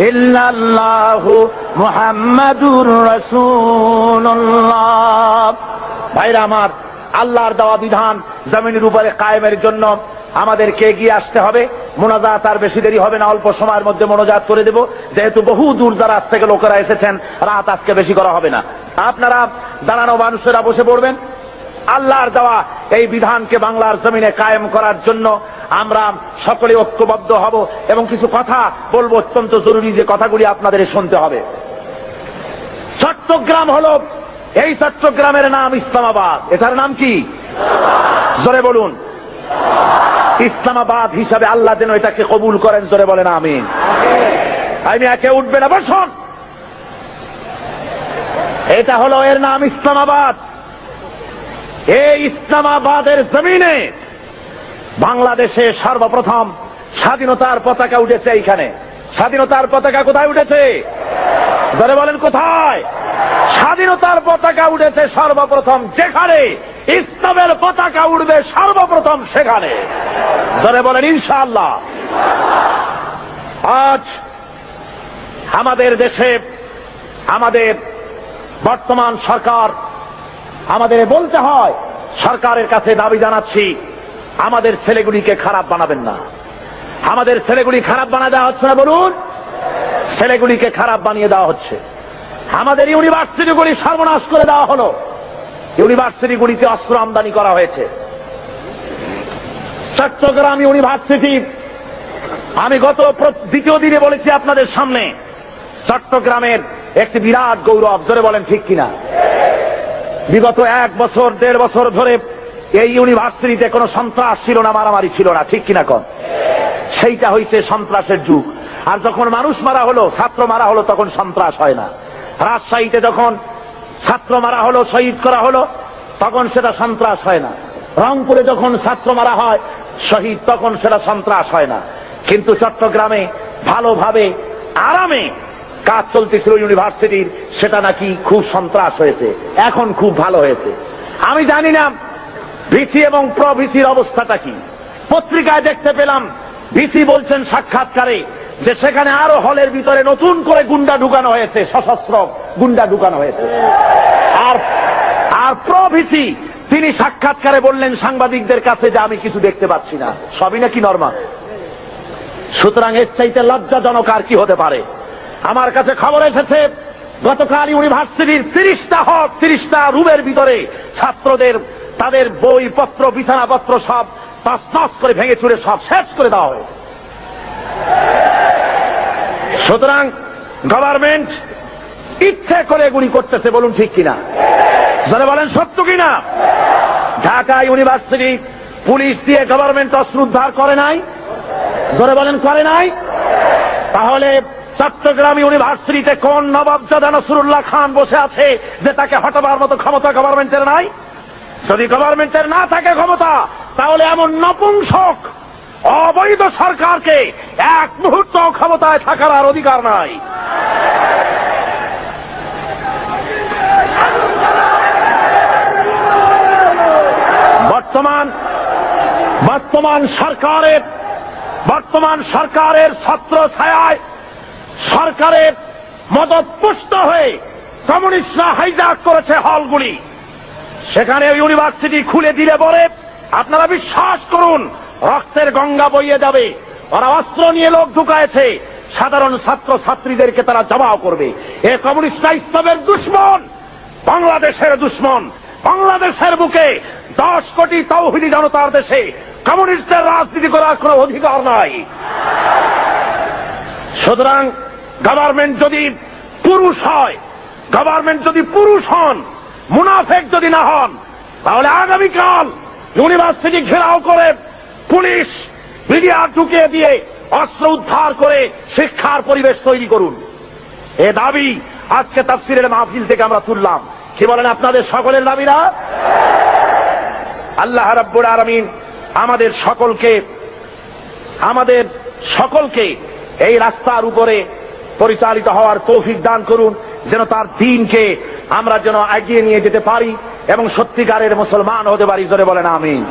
A: ইল্লাল্লাহু মুহাম্মাদুর রাসূলুল্লাহ। ভাইরা আমার, আল্লাহর দেওয়া বিধান জমিনের উপরে কায়েমের জন্য আমাদেরকে এগিয়ে আসতে হবে। মোনাজাত আর বেশি দেরি হবে না, অল্প সময়ের মধ্যে মোনাজাত করে দেব। যেহেতু বহু দূর দারাজ থেকে লোকেরা এসেছেন, রাত আজকে বেশি করা হবে না। আপনারা দাঁড়ানো মানুষেরা বসে পড়বেন। আল্লাহর দেওয়া এই বিধানকে বাংলার জমিনে কায়েম করার জন্য আমরা সকলে ঐক্যবদ্ধ হব এবং কিছু কথা বলবো, অত্যন্ত জরুরি যে কথাগুলি আপনাদের শুনতে হবে। চট্টগ্রাম হলো, এই চট্টগ্রামের নাম ইসলামাবাদ। এটার নাম কি? জোরে বলুন। ইসলামাবাদ হিসাবে আল্লাহ যেন এটাকে কবুল করেন, জোরে বলেন আমিন। আমি একে উঠবে না, বসুন। এটা হলো, এর নাম ইসলামাবাদ। এই ইসলামাবাদের জমিনে বাংলাদেশে সর্বপ্রথম স্বাধীনতার পতাকা উঠেছে। এইখানে স্বাধীনতার পতাকা কোথায় উঠেছে? জোরে বলেন কোথায়? স্বাধীনতার পতাকা উঠেছে সর্বপ্রথম যেখানে ইসলামের পতাকা উঠবে সর্বপ্রথম সেখানে। জোরে বলেন ইনশাআল্লাহ। আজ আমাদের দেশে আমাদের বর্তমান সরকার, আমাদের বলতে হয়, সরকারের কাছে দাবি জানাচ্ছি, আমাদের ছেলেগুলিকে খারাপ বানাবেন না। আমাদের ছেলেগুলি খারাপ বানিয়ে দেওয়া হচ্ছে না, বলুন। ছেলেগুলিকে খারাপ বানিয়ে দেওয়া হচ্ছে। আমাদের ইউনিভার্সিটিগুলি সর্বনাশ করে দেওয়া হলো। ইউনিভার্সিটিগুলিতে অস্ত্র আমদানি করা হয়েছে। চট্টগ্রাম ইউনিভার্সিটি, আমি গত দ্বিতীয় দিনে বলেছি আপনাদের সামনে, চট্টগ্রামের একটি বিরাট গৌরব। জোরে বলেন ঠিক কিনা? বিগত 1 বছর 1.5 বছর ধরে এই ইউনিভার্সিটিতে কোনো সন্ত্রাস ছিল না, মারামারি ছিল না, ঠিক কিনা কন? সেইটা হইছে সন্ত্রাসের যুগ। আর যখন মানুষ মারা হলো, ছাত্র মারা হলো, তখন সন্ত্রাস হয় না। রাজশাহীতে যখন ছাত্র মারা হলো, শহীদ করা হলো, তখন সেটা সন্ত্রাস হয় না। রংপুরে যখন ছাত্র মারা হয়, শহীদ, তখন সেটা সন্ত্রাস হয় না। কিন্তু চট্টগ্রামে ভালোভাবে আরামে কাজ চলতেছিল ইউনিভার্সিটির, সেটা নাকি খুব সন্ত্রাস হয়েছে। এখন খুব ভালো হয়েছে। আমি জানি না ভিসি এবং প্রভিসির অবস্থাটা কি। পত্রিকায় দেখতে পেলাম, ভিসি বলছেন সাক্ষাৎকারে যে সেখানে আরো হলের ভিতরে নতুন করে গুন্ডা ঢুকানো হয়েছে, সশস্ত্র গুন্ডা ঢুকানো হয়েছে। আর প্রভিসি তিনি সাক্ষাৎকারে বললেন সাংবাদিকদের কাছে যে আমি কিছু দেখতে পাচ্ছি না, সবই নাকি নরমাল। সুতরাং এর চাইতে লজ্জাজনক আর কি হতে পারে? আমার কাছে খবর এসেছে, গতকাল ইউনিভার্সিটির 30টা রুমের ভিতরে ছাত্রদের তাদের বইপত্র, বিছানাপত্র সব তছনছ করে ভেঙে চুরে সব শেষ করে দেওয়া হয়েছে। সুতরাং গভর্নমেন্ট ইচ্ছে করে এগুলি করতেছে, বলুন ঠিক কিনা? যারা বলেন সত্য কিনা? ঢাকা ইউনিভার্সিটি পুলিশ দিয়ে গভর্নমেন্ট অস্ত্র উদ্ধার করে নাই? জোরে বলেন করে নাই? তাহলে চট্টগ্রাম ইউনিভার্সিটিতে কোন নবাবজাদা নসরুল্লাহ খান বসে আছে যে তাকে হটাবার মতো ক্ষমতা গভর্নমেন্টের নাই? যদি গভর্নমেন্টের না থাকে ক্ষমতা, তাহলে এমন নপুংসক অবৈধ সরকারকে এক মুহূর্ত ক্ষমতায় থাকার আর অধিকার নাই। বর্তমান সরকারের ছত্র ছায়ায়, সরকারের মদতপুষ্ট হয়ে কমিউনিস্টরা হাইজ্যাক করেছে হলগুলি। সেখানে ইউনিভার্সিটি খুলে দিলে পরে আপনারা বিশ্বাস করুন রক্তের গঙ্গা বইয়ে যাবে। ওরা অস্ত্র নিয়ে লোক ঢুকায়েছে, সাধারণ ছাত্র ছাত্রীদেরকে তারা জবাও করবে। এ কমিউনিস্টরা ইসলামের দুশমন, বাংলাদেশের দুশমন। বাংলাদেশের বুকে 10 কোটি তাওহীদি জনতার দেশে কমিউনিস্টদের রাজনীতি করার কোন অধিকার নাই। সুতরাং গভর্নমেন্ট যদি পুরুষ হন, মুনাফেক যদি না হন, তাহলে আগামীকাল ইউনিভার্সিটি ঘেরাও করে পুলিশ মিডিয়া ঢুকিয়ে দিয়ে অস্ত্র উদ্ধার করে শিক্ষার পরিবেশ তৈরি করুন। এ দাবি আজকে তাফসীরের মাহফিল থেকে আমরা তুললাম। কি বলেন আপনাদের সকলের দাবি না? আল্লাহ রাব্বুল আলামিন আমাদের সকলকে এই রাস্তার উপরে পরিচালিত হওয়ার তৌফিক দান করুন, যেন তার দ্বীনকে আমরা যেন এগিয়ে নিয়ে যেতে পারি এবং সত্যিকারের মুসলমান হতে পারি। জোরে বলেন আমিন।